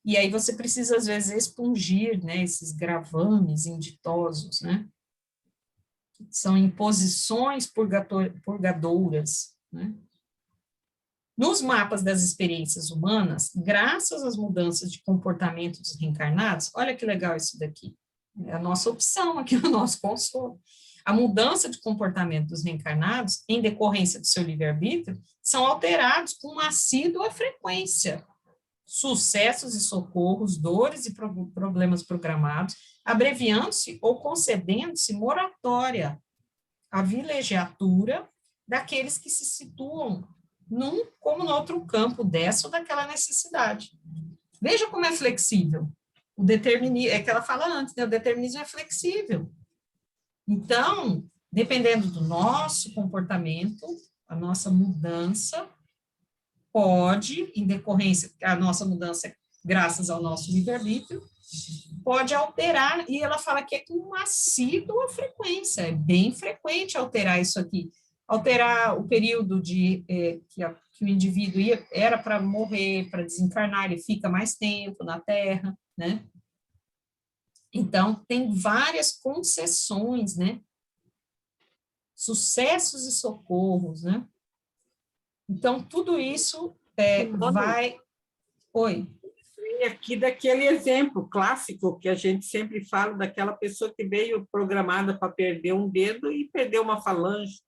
E aí você precisa, às vezes, expungir, né, esses gravames inditosos, né? São imposições purgadoras, né? Nos mapas das experiências humanas, graças às mudanças de comportamento dos reencarnados, olha que legal isso daqui, é a nossa opção aqui, o nosso consolo. A mudança de comportamento dos reencarnados, em decorrência do seu livre-arbítrio, são alterados com uma assídua frequência. Sucessos e socorros, dores e problemas programados, abreviando-se ou concedendo-se moratória, a vilegiatura daqueles que se situam num como no outro campo dessa ou daquela necessidade. Veja como é flexível. O determinismo, é que ela fala antes, né? O determinismo é flexível. Então, dependendo do nosso comportamento, a nossa mudança pode, em decorrência, a nossa mudança, graças ao nosso livre-arbítrio, pode alterar, e ela fala que é com uma assídua frequência, é bem frequente alterar isso aqui, alterar o período que o indivíduo era para morrer, para desencarnar, ele fica mais tempo na Terra, né? Então, tem várias concessões, né? Sucessos e socorros, né? Então, tudo isso vai... Oi. E aqui daquele exemplo clássico que a gente sempre fala, daquela pessoa que veio programada para perder um dedo e perdeu uma falange,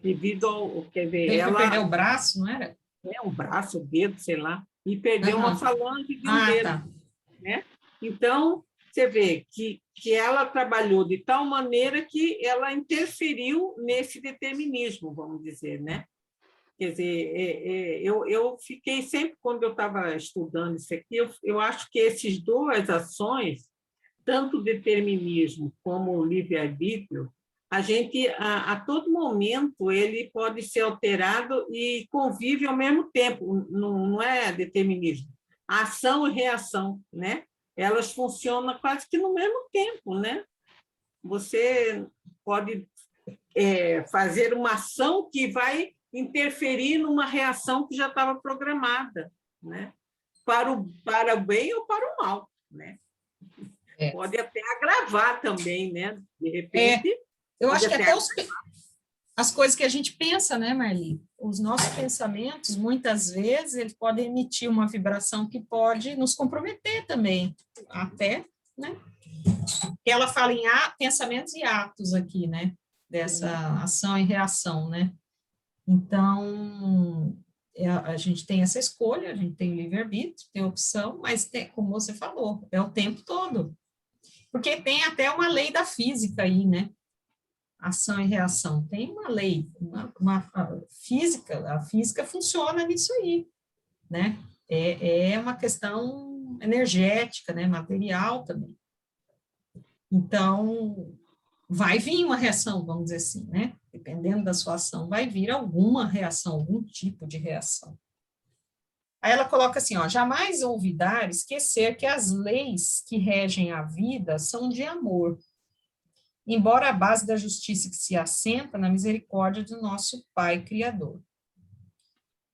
devido ao... Quer dizer, ela perdeu o braço, não era? O braço, o dedo, sei lá, e perdeu uma falange de um dedo. Tá. Né? Então, você vê que ela trabalhou de tal maneira que ela interferiu nesse determinismo, vamos dizer, né? Quer dizer, eu fiquei sempre, quando eu estava estudando isso aqui, eu acho que essas duas ações, tanto o determinismo como o livre-arbítrio, a gente, a todo momento, ele pode ser alterado e convive ao mesmo tempo, não é determinismo. A ação e reação, né? Elas funcionam quase que no mesmo tempo, né? Você pode fazer uma ação que vai interferir numa reação que já estava programada, né? Para o bem ou para o mal, né? Pode até agravar também, né? De repente... Eu acho que até as coisas que a gente pensa, né, Marli? Os nossos pensamentos, muitas vezes, eles podem emitir uma vibração que pode nos comprometer também, até, né? Ela fala em pensamentos e atos aqui, né? Dessa ação e reação, né? Então, a gente tem essa escolha, a gente tem livre-arbítrio, tem opção, mas, como você falou, é o tempo todo. Porque tem até uma lei da física aí, né? Ação e reação. Tem uma lei, a física funciona nisso aí, né? É uma questão energética, né? Material também. Então, vai vir uma reação, vamos dizer assim, né? Dependendo da sua ação, vai vir alguma reação, algum tipo de reação. Aí ela coloca assim, ó, jamais olvidar, esquecer que as leis que regem a vida são de amor, embora a base da justiça que se assenta na misericórdia do nosso Pai Criador.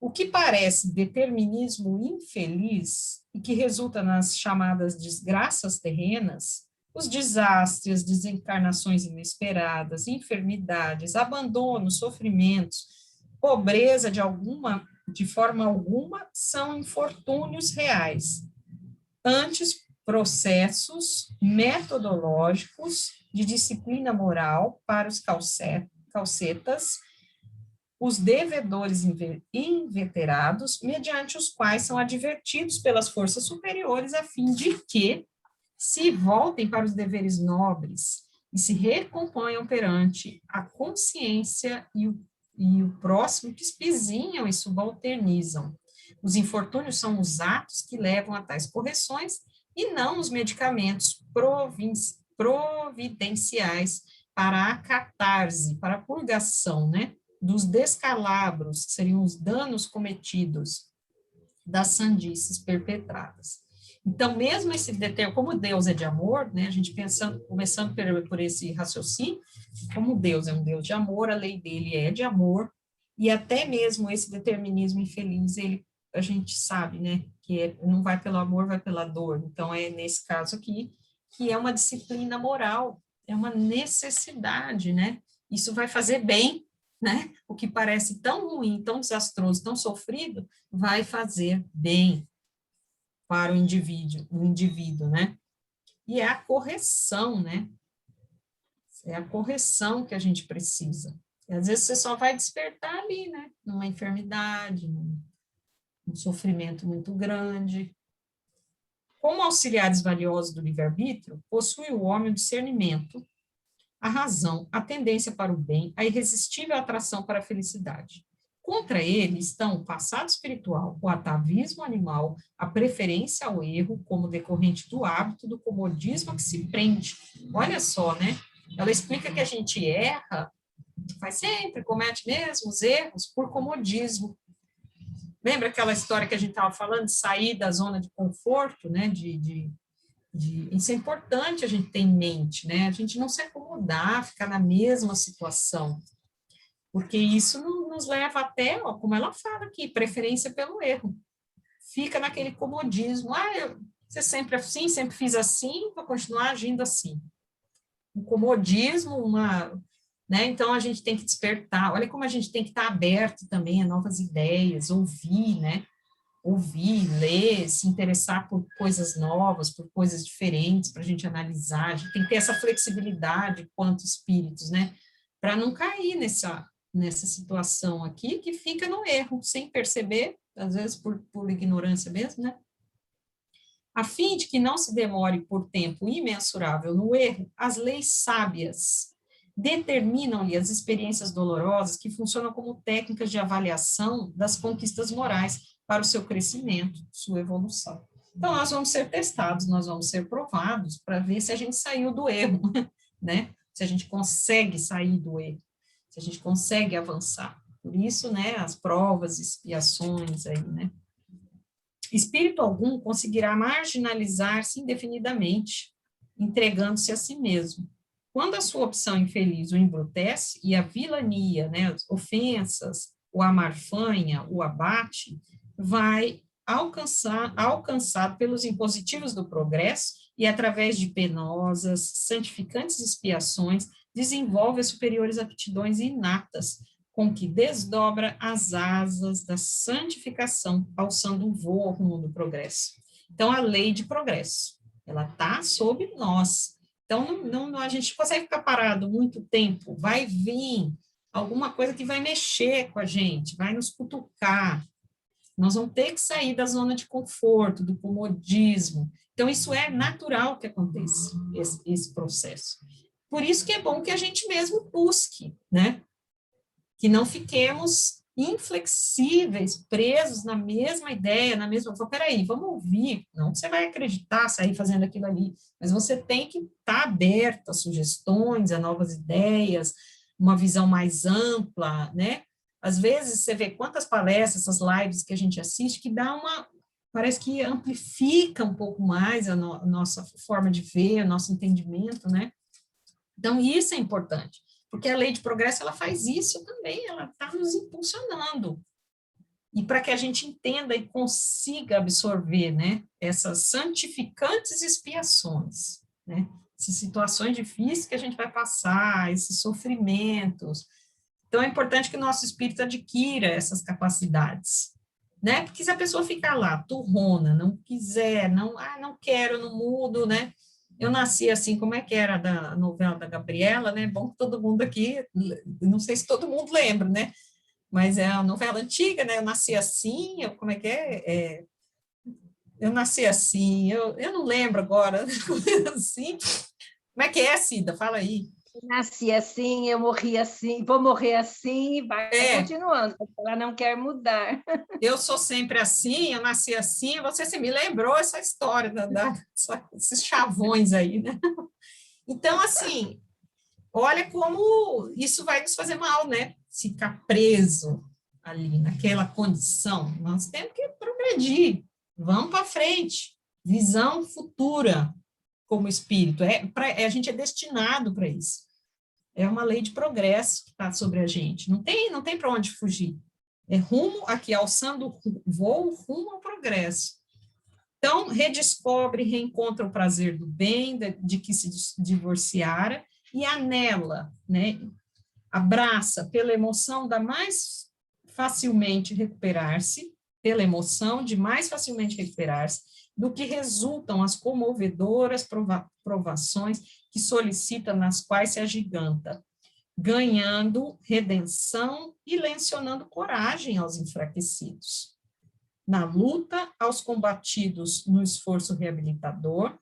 O que parece determinismo infeliz e que resulta nas chamadas desgraças terrenas, os desastres, desencarnações inesperadas, enfermidades, abandono, sofrimentos, pobreza de forma alguma, são infortúnios reais. Antes, processos metodológicos de disciplina moral para os calcetas, os devedores inveterados, mediante os quais são advertidos pelas forças superiores a fim de que se voltem para os deveres nobres e se recomponham perante a consciência e o próximo que espizinham e subalternizam. Os infortúnios são os atos que levam a tais correções e não os medicamentos providenciais para a catarse, para a purgação, né, dos descalabros, que seriam os danos cometidos das sandices perpetradas. Então, mesmo esse como Deus é de amor, né, a gente começando por esse raciocínio, como Deus é um Deus de amor, a lei dele é de amor, e até mesmo esse determinismo infeliz, a gente sabe, né, que não vai pelo amor, vai pela dor. Então, é nesse caso aqui, que é uma disciplina moral, é uma necessidade, né? Isso vai fazer bem, né? O que parece tão ruim, tão desastroso, tão sofrido, vai fazer bem para o indivíduo, né? E é a correção, né? É a correção que a gente precisa. E às vezes você só vai despertar ali, né? Numa enfermidade, um sofrimento muito grande. Como auxiliares valiosos do livre-arbítrio, possui o homem o discernimento, a razão, a tendência para o bem, a irresistível atração para a felicidade. Contra ele estão o passado espiritual, o atavismo animal, a preferência ao erro como decorrente do hábito, do comodismo a que se prende. Olha só, né? Ela explica que a gente erra, faz sempre, comete mesmo os erros por comodismo. Lembra aquela história que a gente estava falando de sair da zona de conforto, né? Isso é importante a gente ter em mente, né? A gente não se acomodar, ficar na mesma situação, porque isso nos leva até, ó, como ela fala aqui, preferência pelo erro. Fica naquele comodismo, você sempre assim, sempre fiz assim, vou continuar agindo assim. Um comodismo, né? Então a gente tem que despertar, olha como a gente tem que estar aberto também a novas ideias, ouvir, né? Ouvir, ler, se interessar por coisas novas, por coisas diferentes, para a gente analisar, a gente tem que ter essa flexibilidade quanto espíritos, né? Para não cair nessa situação aqui, que fica no erro, sem perceber, às vezes por ignorância mesmo, né? A fim de que não se demore por tempo imensurável no erro, as leis sábias determinam-lhe as experiências dolorosas que funcionam como técnicas de avaliação das conquistas morais para o seu crescimento, sua evolução. Então, nós vamos ser testados, nós vamos ser provados para ver se a gente saiu do erro, né? Se a gente consegue sair do erro, se a gente consegue avançar. Por isso, né, as provas, expiações aí, né? Espírito algum conseguirá marginalizar-se indefinidamente, entregando-se a si mesmo. Quando a sua opção infeliz o embrutece e a vilania, né, as ofensas, o amarfanha, o abate, vai alcançado pelos impositivos do progresso e, através de penosas, santificantes expiações, desenvolve as superiores aptidões inatas, com que desdobra as asas da santificação, alçando o voo rumo do progresso. Então, a lei de progresso, ela está sob nós. Então, a gente consegue ficar parado muito tempo, vai vir alguma coisa que vai mexer com a gente, vai nos cutucar. Nós vamos ter que sair da zona de conforto, do comodismo. Então, isso é natural que aconteça, esse processo. Por isso que é bom que a gente mesmo busque, né? Que não fiquemos inflexíveis, presos na mesma ideia, peraí, vamos ouvir, não que você vai acreditar, sair fazendo aquilo ali, mas você tem que estar aberto a sugestões, a novas ideias, uma visão mais ampla, né? Às vezes você vê quantas palestras, essas lives que a gente assiste, que parece que amplifica um pouco mais a nossa forma de ver, o nosso entendimento, né? Então, isso é importante. Porque a lei de progresso, ela faz isso também, ela está nos impulsionando. E para que a gente entenda e consiga absorver, né, essas santificantes expiações, né, essas situações difíceis que a gente vai passar, esses sofrimentos. Então, é importante que o nosso espírito adquira essas capacidades, né, porque se a pessoa ficar lá, turrona, não quiser, não quero, não mudo, né, eu nasci assim, como é que era da novela da Gabriela, né? Bom que todo mundo aqui, não sei se todo mundo lembra, né? Mas é uma novela antiga, né? Eu nasci assim, como é que é? Eu nasci assim, eu não lembro agora, assim. Como é que é, Cida? Fala aí. Nasci assim, eu morri assim, vou morrer assim, e vai continuando, porque ela não quer mudar. Eu sou sempre assim, eu nasci assim, você se me lembrou essa história desses chavões aí, né? Então, assim, olha como isso vai nos fazer mal, né? Ficar preso ali naquela condição. Nós temos que progredir, vamos para frente, visão futura como espírito. A gente é destinado para isso. É uma lei de progresso que está sobre a gente. Não tem para onde fugir. É rumo aqui, alçando voo, rumo ao progresso. Então, redescobre, reencontra o prazer do bem, de que se divorciara, e anela, né? Abraça pela emoção da mais facilmente recuperar-se, pela emoção de mais facilmente recuperar-se, do que resultam as comovedoras provações que solicita, nas quais se agiganta, ganhando redenção e lecionando coragem aos enfraquecidos. Na luta, aos combatidos no esforço reabilitador,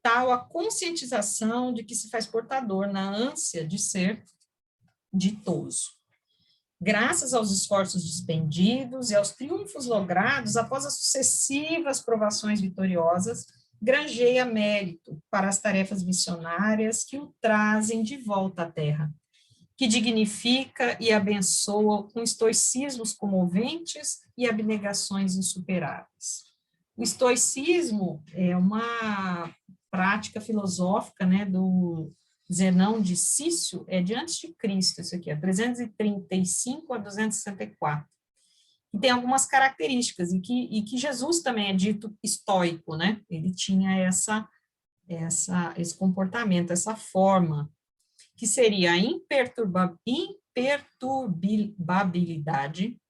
tal a conscientização de que se faz portador na ânsia de ser ditoso. Graças aos esforços despendidos e aos triunfos logrados após as sucessivas provações vitoriosas, granjeia mérito para as tarefas missionárias que o trazem de volta à terra, que dignifica e abençoa com estoicismos comoventes e abnegações insuperáveis. O estoicismo é uma prática filosófica, né, do Zenão de Cício, é de antes de Cristo, isso aqui, é 335 a 264. E tem algumas características, e que Jesus também é dito estoico, né? Ele tinha esse comportamento, essa forma, que seria a imperturbabilidade,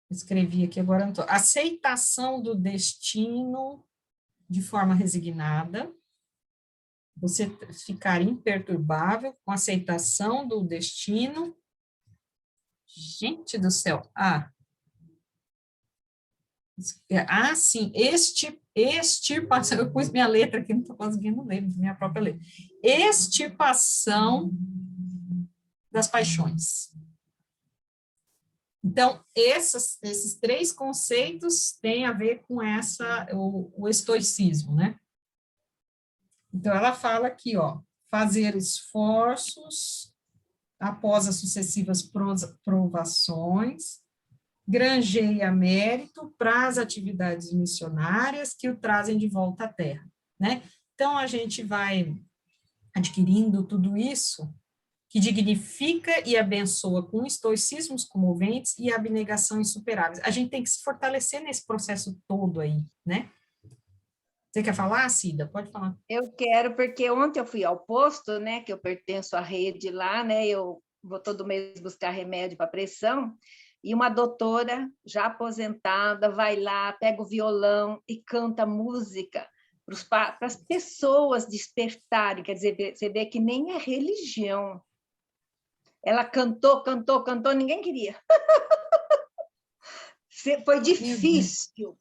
escrevi aqui agora, não tô, aceitação do destino de forma resignada, você ficar imperturbável, com aceitação do destino. Gente do céu, sim, extirpação, eu pus minha letra aqui, não estou conseguindo ler, minha própria letra. Extirpação das paixões. Então, esses três conceitos têm a ver com o estoicismo, né? Então, ela fala aqui, fazer esforços após as sucessivas provações, granjeia mérito para as atividades missionárias que o trazem de volta à terra, né? Então, a gente vai adquirindo tudo isso que dignifica e abençoa com estoicismos comoventes e abnegação insuperáveis. A gente tem que se fortalecer nesse processo todo aí, né? Você quer falar, Cida? Pode falar. Eu quero, porque ontem eu fui ao posto, né, que eu pertenço à rede lá, né, eu vou todo mês buscar remédio para pressão, e uma doutora, já aposentada, vai lá, pega o violão e canta música para as pessoas despertarem, quer dizer, você vê que nem é religião. Ela cantou, ninguém queria. Foi difícil.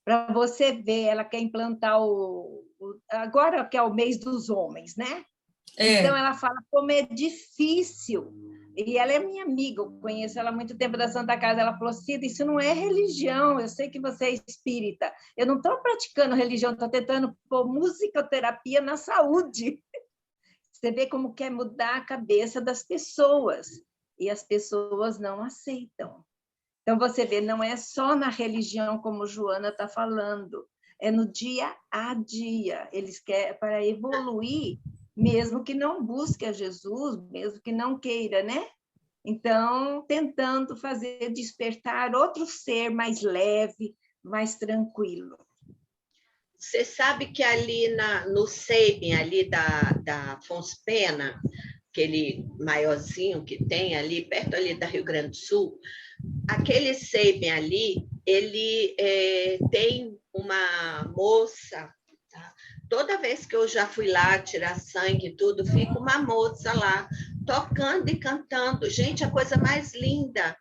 Para você ver, ela quer implantar agora que é o mês dos homens, né? Então, ela fala como é difícil. E ela é minha amiga, eu conheço ela há muito tempo da Santa Casa. Ela falou, Cida, isso não é religião, eu sei que você é espírita. Eu não estou praticando religião, estou tentando pôr musicoterapia na saúde. Você vê como quer mudar a cabeça das pessoas. E as pessoas não aceitam. Então, você vê, não é só na religião, como Joana está falando, é no dia a dia. Eles querem, para evoluir, mesmo que não busque a Jesus, mesmo que não queira, né? Então, tentando fazer despertar outro ser mais leve, mais tranquilo. Você sabe que ali no SEIBem, ali da Afonso Pena, aquele maiorzinho que tem ali, perto ali da Rio Grande do Sul, aquele SEIBem ali, ele tem uma moça, tá? Toda vez que eu já fui lá tirar sangue e tudo, fica uma moça lá, tocando e cantando. Gente, a coisa mais linda.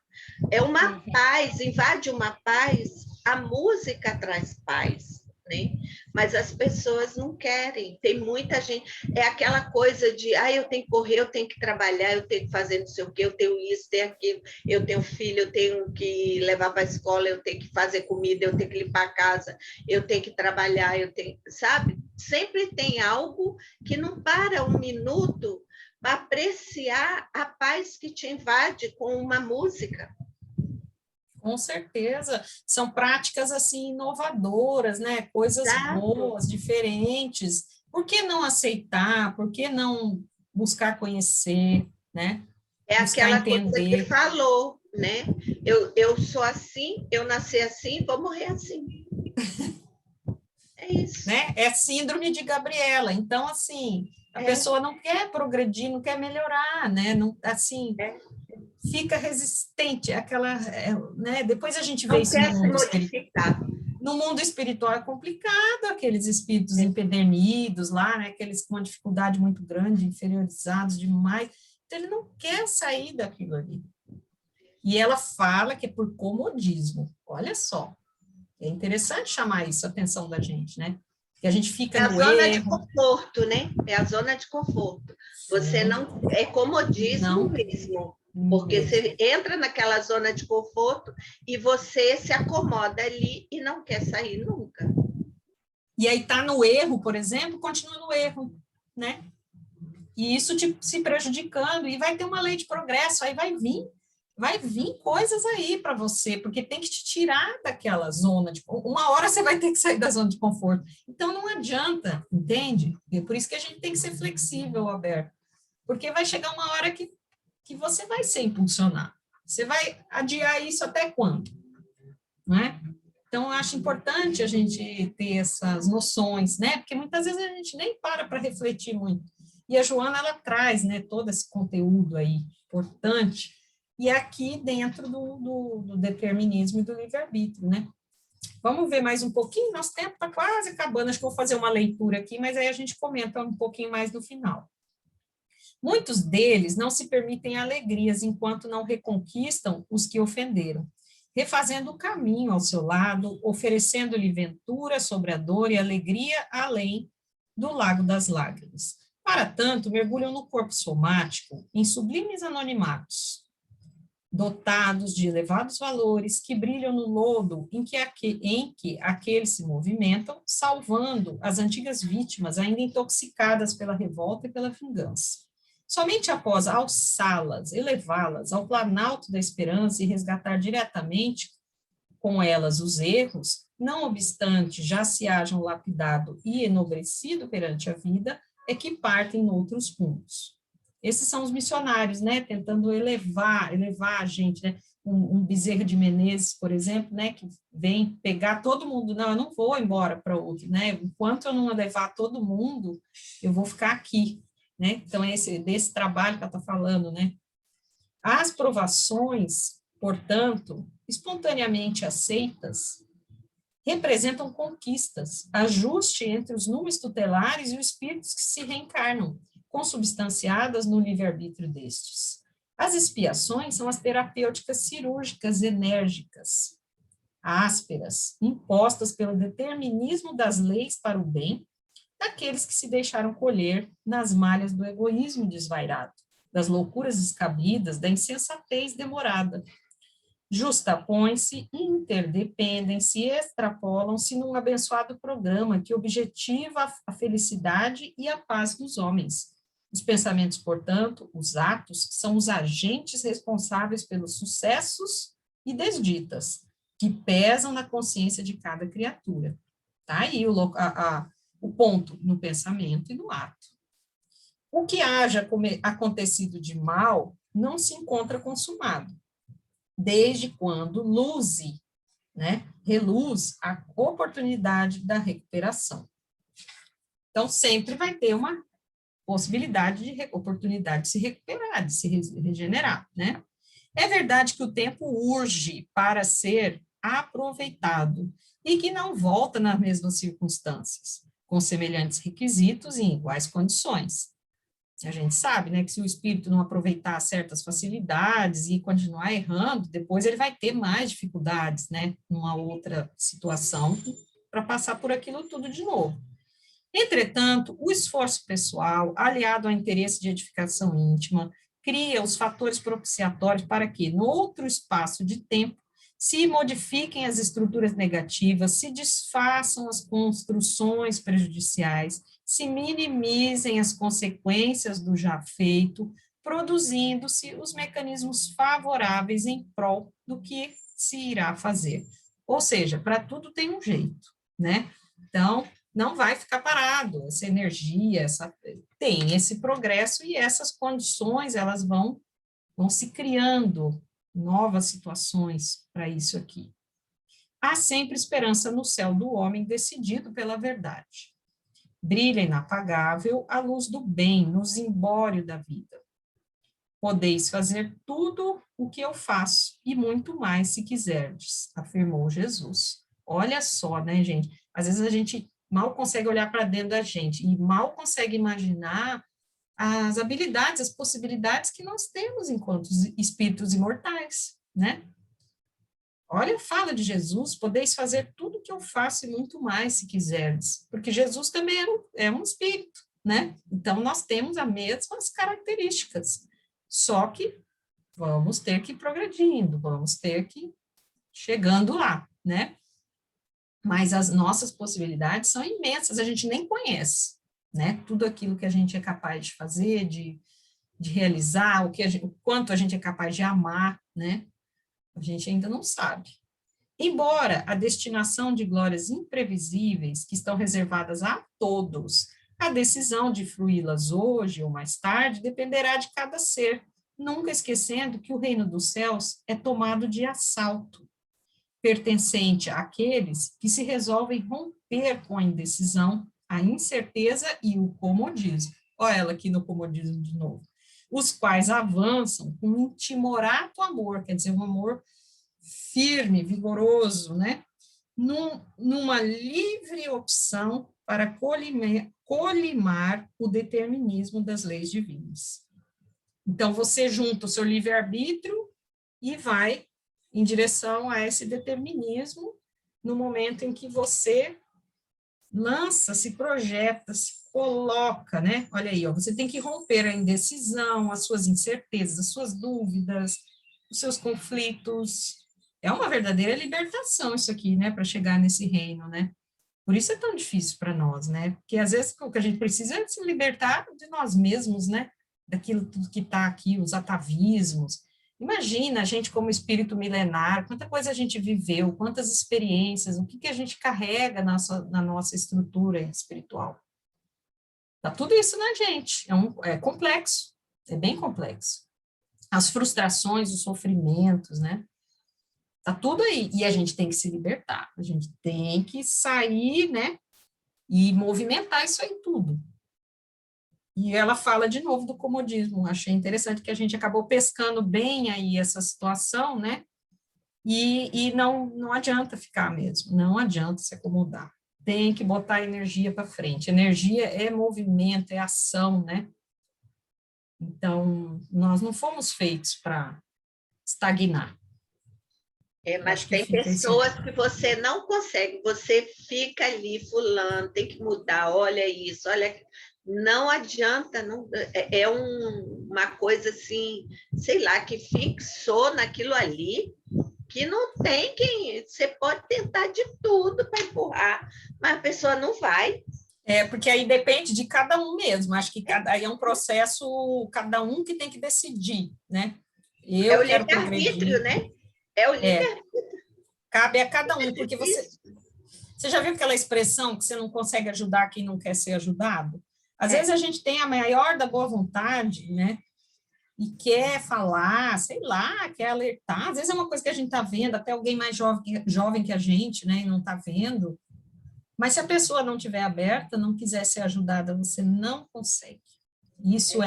É uma paz, invade uma paz, a música traz paz. né? Mas as pessoas não querem. Tem muita gente, é aquela coisa de, eu tenho que correr, eu tenho que trabalhar, eu tenho que fazer não sei o quê, eu tenho isso, tenho aquilo, eu tenho filho, eu tenho que levar para a escola, eu tenho que fazer comida, eu tenho que limpar a casa, eu tenho que trabalhar, eu tenho, sabe? Sempre tem algo que não para um minuto para apreciar a paz que te invade com uma música. Com certeza, são práticas assim inovadoras, né? Coisas boas, diferentes. Por que não aceitar? Por que não buscar conhecer, né? É buscar aquela entender. Coisa que falou, né? Eu sou assim, eu nasci assim, vou morrer assim. É isso. Né? É síndrome de Gabriela. Então, assim, a pessoa não quer progredir, não quer melhorar, né? Não, assim, fica resistente, aquela, né? Depois a gente vê isso no mundo espiritual. No mundo espiritual é complicado, aqueles espíritos empedernidos lá, né? Aqueles com uma dificuldade muito grande, inferiorizados demais. Então, ele não quer sair daquilo ali. E ela fala que é por comodismo. Olha só. É interessante chamar isso a atenção da gente, né? Que a gente fica no erro. É a zona de conforto, né? É a zona de conforto. Você não... É comodismo mesmo. Porque você entra naquela zona de conforto e você se acomoda ali e não quer sair nunca. E aí tá no erro, por exemplo, continua no erro, né? E isso se prejudicando, e vai ter uma lei de progresso, aí vai vir coisas aí para você, porque tem que te tirar daquela zona de... Uma hora você vai ter que sair da zona de conforto. Então, não adianta, entende? E por isso que a gente tem que ser flexível, aberto. Porque vai chegar uma hora que você vai ser impulsionado. Você vai adiar isso até quando? Não é? Então, eu acho importante a gente ter essas noções, né? Porque muitas vezes a gente nem para refletir muito. E a Joana, ela traz, né, todo esse conteúdo aí importante, e aqui dentro do determinismo e do livre-arbítrio, né? Vamos ver mais um pouquinho? Nosso tempo está quase acabando, acho que vou fazer uma leitura aqui, mas aí a gente comenta um pouquinho mais no final. Muitos deles não se permitem alegrias enquanto não reconquistam os que ofenderam, refazendo o caminho ao seu lado, oferecendo-lhe ventura sobre a dor e alegria além do lago das lágrimas. Para tanto, mergulham no corpo somático em sublimes anonimatos, dotados de elevados valores que brilham no lodo em que aqueles se movimentam, salvando as antigas vítimas ainda intoxicadas pela revolta e pela vingança. Somente após alçá-las, elevá-las ao planalto da esperança e resgatar diretamente com elas os erros, não obstante já se hajam lapidado e enobrecido perante a vida, é que partem noutros rumos. Esses são os missionários, né, tentando elevar a gente, né, um Bezerra de Menezes, por exemplo, né, que vem pegar todo mundo, não, eu não vou embora para outro, né, enquanto eu não levar todo mundo, eu vou ficar aqui, né, então é desse trabalho que ela está falando, né. As provações, portanto, espontaneamente aceitas, representam conquistas, ajuste entre os números tutelares e os espíritos que se reencarnam, consubstanciadas no livre-arbítrio destes. As expiações são as terapêuticas cirúrgicas enérgicas, ásperas, impostas pelo determinismo das leis para o bem, daqueles que se deixaram colher nas malhas do egoísmo desvairado, das loucuras descabidas, da insensatez demorada. Justapõem-se, interdependem-se e extrapolam-se num abençoado programa que objetiva a felicidade e a paz dos homens. Os pensamentos, portanto, os atos, são os agentes responsáveis pelos sucessos e desditas, que pesam na consciência de cada criatura. Tá aí o ponto no pensamento e no ato. O que haja acontecido de mal não se encontra consumado, desde quando reluz a oportunidade da recuperação. Então, sempre vai ter uma oportunidade de se recuperar, de se regenerar, né? É verdade que o tempo urge para ser aproveitado e que não volta nas mesmas circunstâncias, com semelhantes requisitos e em iguais condições. A gente sabe, né, que se o espírito não aproveitar certas facilidades e continuar errando, depois ele vai ter mais dificuldades, né, numa outra situação, para passar por aquilo tudo de novo. Entretanto, o esforço pessoal, aliado ao interesse de edificação íntima, cria os fatores propiciatórios para que, no outro espaço de tempo, se modifiquem as estruturas negativas, se desfaçam as construções prejudiciais, se minimizem as consequências do já feito, produzindo-se os mecanismos favoráveis em prol do que se irá fazer. Ou seja, para tudo tem um jeito, né? Então, não vai ficar parado, essa energia, tem esse progresso e essas condições, elas vão se criando novas situações para isso aqui. Há sempre esperança no céu do homem decidido pela verdade. Brilha inapagável a luz do bem no zimbório da vida. Podeis fazer tudo o que eu faço e muito mais se quiserdes, afirmou Jesus. Olha só, né, gente? Às vezes a gente mal consegue olhar para dentro da gente e mal consegue imaginar as habilidades, as possibilidades que nós temos enquanto espíritos imortais, né? Olha, fala de Jesus, podeis fazer tudo o que eu faço e muito mais, se quiserdes, porque Jesus também é um espírito, né? Então, nós temos as mesmas características, só que vamos ter que ir progredindo, vamos ter que ir chegando lá, né? Mas as nossas possibilidades são imensas, a gente nem conhece, né? Tudo aquilo que a gente é capaz de fazer, de realizar, o quanto a gente é capaz de amar, né? A gente ainda não sabe. Embora a destinação de glórias imprevisíveis, que estão reservadas a todos, a decisão de fruí-las hoje ou mais tarde dependerá de cada ser, nunca esquecendo que o reino dos céus é tomado de assalto, pertencente àqueles que se resolvem romper com a indecisão, a incerteza e o comodismo. Olha ela aqui no comodismo de novo. Os quais avançam com um timorato amor, quer dizer, um amor firme, vigoroso, né? Numa livre opção para colimar o determinismo das leis divinas. Então, você junta o seu livre-arbítrio e vai em direção a esse determinismo no momento em que você lança, se projeta, se coloca, né? Olha aí, ó, você tem que romper a indecisão, as suas incertezas, as suas dúvidas, os seus conflitos. É uma verdadeira libertação isso aqui, né? Para chegar nesse reino, né? Por isso é tão difícil para nós, né? Porque às vezes o que a gente precisa é se libertar de nós mesmos, né? Daquilo tudo que está aqui, os atavismos. Imagina a gente como espírito milenar, quanta coisa a gente viveu, quantas experiências, o que a gente carrega na nossa estrutura espiritual. Está tudo isso na gente, é complexo, é bem complexo. As frustrações, os sofrimentos, né? Está tudo aí, e a gente tem que se libertar, a gente tem que sair, né? E movimentar isso aí tudo. E ela fala de novo do comodismo, achei interessante que a gente acabou pescando bem aí essa situação, né? E não adianta ficar mesmo, não adianta se acomodar. Tem que botar energia para frente. Energia é movimento, é ação, né? Então, nós não fomos feitos para estagnar. Mas tem pessoas que você não consegue, você fica ali, fulano, tem que mudar, olha isso, olha... Não adianta, não, uma coisa assim, sei lá, que fixou naquilo ali, que não tem quem... Você pode tentar de tudo para empurrar, mas a pessoa não vai. Porque aí depende de cada um mesmo, acho que aí é um processo, cada um que tem que decidir, né? É o livre-arbítrio, né? É o livre-arbítrio. Cabe a cada um, porque você já viu aquela expressão que você não consegue ajudar quem não quer ser ajudado? Às vezes a gente tem a maior da boa vontade, né? E quer falar, sei lá, quer alertar. Às vezes é uma coisa que a gente está vendo, até alguém mais jovem que a gente, né? E não está vendo. Mas se a pessoa não estiver aberta, não quiser ser ajudada, você não consegue. Isso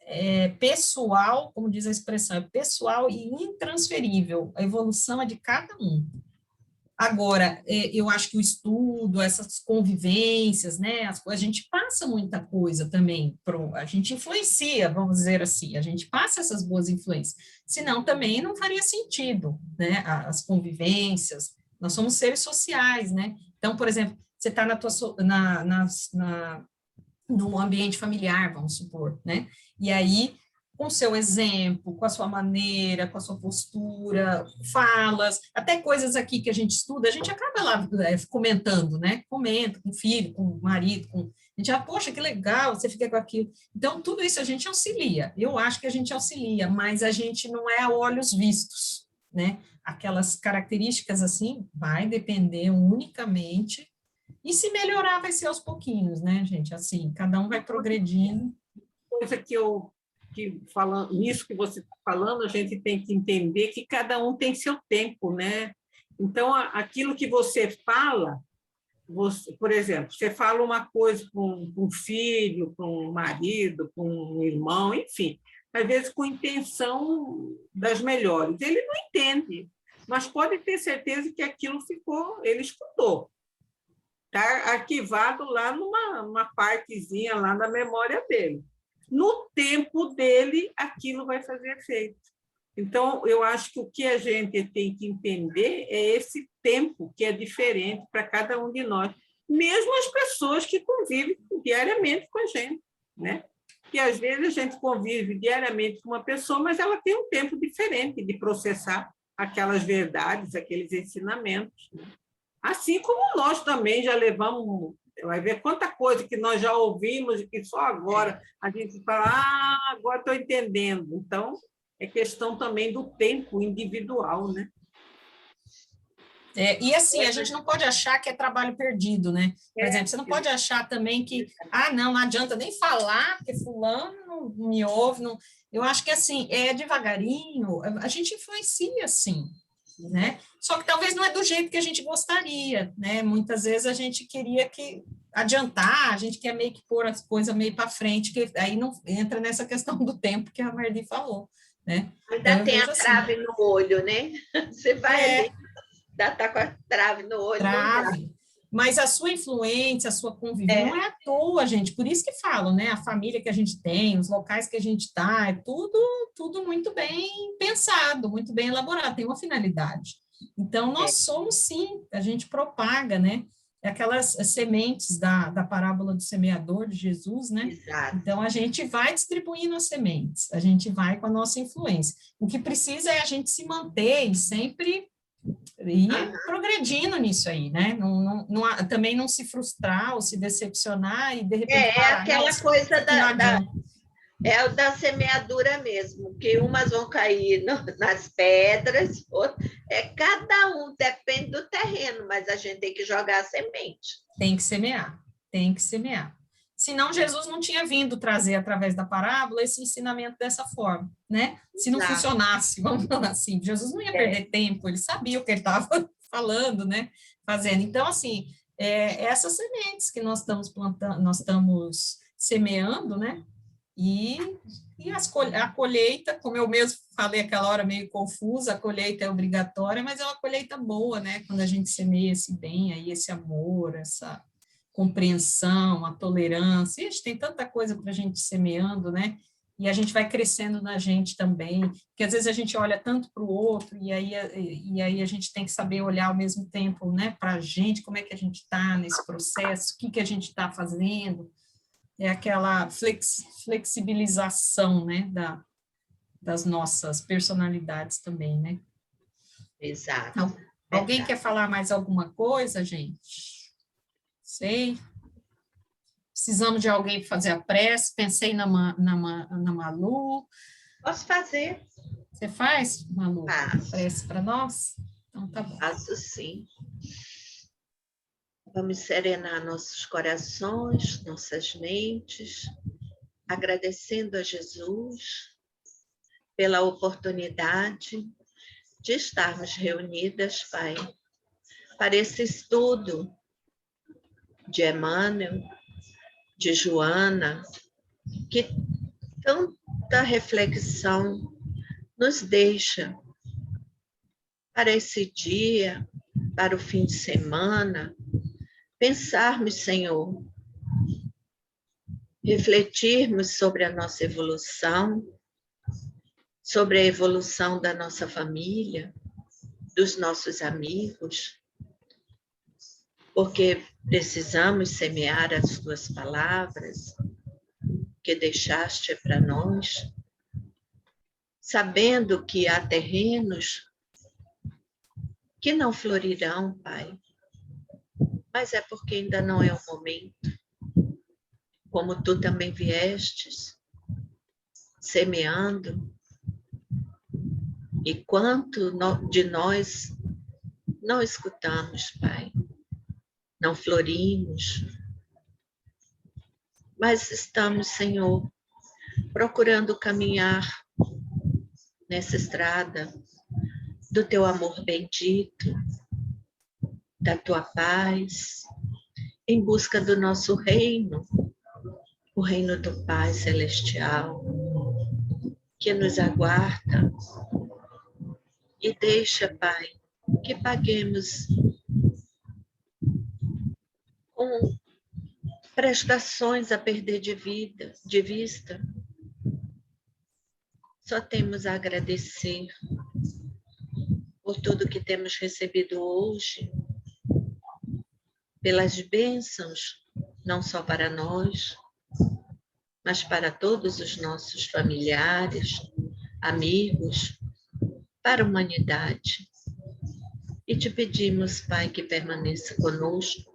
é pessoal, como diz a expressão, é pessoal e intransferível. A evolução é de cada um. Agora, eu acho que o estudo, essas convivências, né, a gente passa muita coisa também, a gente influencia, vamos dizer assim, a gente passa essas boas influências, senão também não faria sentido, né, as convivências, nós somos seres sociais, né, Então, por exemplo, você está no ambiente familiar, vamos supor, né? E aí, com o seu exemplo, com a sua maneira, com a sua postura, falas, até coisas aqui que a gente estuda, a gente acaba lá comentando, né? Comenta com o filho, com o marido, a gente poxa, que legal, você fica com aquilo. Então, tudo isso a gente auxilia. Eu acho que a gente auxilia, mas a gente não é a olhos vistos, né? Aquelas características assim, vai depender unicamente, e se melhorar vai ser aos pouquinhos, né, gente? Assim, cada um vai progredindo. Coisa que falando, nisso que você está falando, a gente tem que entender que cada um tem seu tempo, né? Então, aquilo que você fala, por exemplo, você fala uma coisa com um filho, com um marido, com um irmão, enfim, às vezes com intenção das melhores. Ele não entende, mas pode ter certeza que aquilo ele escutou. Está arquivado lá numa partezinha lá na memória dele. No tempo dele, aquilo vai fazer efeito. Então, eu acho que o que a gente tem que entender é esse tempo que é diferente para cada um de nós, mesmo as pessoas que convivem diariamente com a gente, né? Que às vezes a gente convive diariamente com uma pessoa, mas ela tem um tempo diferente de processar aquelas verdades, aqueles ensinamentos, né? Assim como nós também já levamos, vai ver quanta coisa que nós já ouvimos e que só agora a gente fala, agora estou entendendo. Então, é questão também do tempo individual, né? E assim, a gente não pode achar que é trabalho perdido, né? Por exemplo, você não pode achar também que, não adianta nem falar, porque fulano não me ouve. Não. Eu acho que, assim, devagarinho, a gente influencia, sim, né? Só que talvez não é do jeito que a gente gostaria, né? Muitas vezes a gente queria adiantar, a gente quer meio que pôr as coisas meio para frente, que aí não entra nessa questão do tempo que a Marli falou, né? Ainda então, tem a trave no olho, né? Você vai ali, ainda está com a trave no olho. Trave. Mas a sua influência, a sua convivência não é à toa, gente. Por isso que falam, né? A família que a gente tem, os locais que a gente está, é tudo muito bem pensado, muito bem elaborado, tem uma finalidade. Então, nós somos, sim, a gente propaga, né? Aquelas sementes da parábola do semeador de Jesus, né? Exato. Então, a gente vai distribuindo as sementes, a gente vai com a nossa influência. O que precisa é a gente se manter e sempre ir progredindo nisso aí, né? Também não se frustrar ou se decepcionar e, de repente, aquela coisa da semeadura mesmo, que umas vão cair nas pedras, cada um depende do terreno, mas a gente tem que jogar a semente. Tem que semear. Senão, Jesus não tinha vindo trazer, através da parábola, esse ensinamento dessa forma, né? Se não funcionasse, vamos falar assim, Jesus não ia perder tempo, ele sabia o que ele estava falando, né? Fazendo. Então, assim, essas sementes que nós estamos plantando, nós estamos semeando, né? E a colheita, como eu mesmo falei aquela hora meio confusa, a colheita é obrigatória, mas é uma colheita boa, né? Quando a gente semeia esse bem aí, esse amor, essa compreensão, a tolerância, tem tanta coisa para a gente semeando, né? E a gente vai crescendo na gente também, porque às vezes a gente olha tanto para o outro, e aí a gente tem que saber olhar ao mesmo tempo, né, para a gente, como é que a gente está nesse processo, o que a gente está fazendo, é aquela flexibilização, né, das nossas personalidades também, né? Exato. Então, alguém quer falar mais alguma coisa, gente? Sei. Precisamos de alguém para fazer a prece. Pensei na Malu. Posso fazer. Você faz, Malu? Faço. Prece para nós? Então, tá bom. Faço sim. Vamos serenar nossos corações, nossas mentes, agradecendo a Jesus pela oportunidade de estarmos reunidas, Pai, para esse estudo de Emmanuel, de Joana, que tanta reflexão nos deixa para esse dia, para o fim de semana, pensarmos, Senhor, refletirmos sobre a nossa evolução, sobre a evolução da nossa família, dos nossos amigos, porque precisamos semear as tuas palavras que deixaste para nós, sabendo que há terrenos que não florirão, Pai, mas é porque ainda não é o momento. Como tu também viestes, semeando, e quanto de nós não escutamos, Pai, não florimos, mas estamos, Senhor, procurando caminhar nessa estrada do teu amor bendito, da tua paz, em busca do nosso reino, o reino do Pai Celestial, que nos aguarda. E deixa, Pai, que paguemos com prestações a perder de vista. Só temos a agradecer por tudo que temos recebido hoje, pelas bênçãos, não só para nós, mas para todos os nossos familiares, amigos, para a humanidade. E te pedimos, Pai, que permaneça conosco,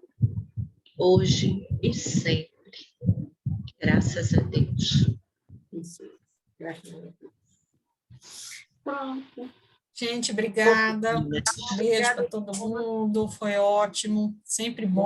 hoje e sempre. Graças a Deus. Isso. Graças a Deus. Pronto. Gente, obrigada. Beijo para todo mundo. Foi ótimo. Sempre bom.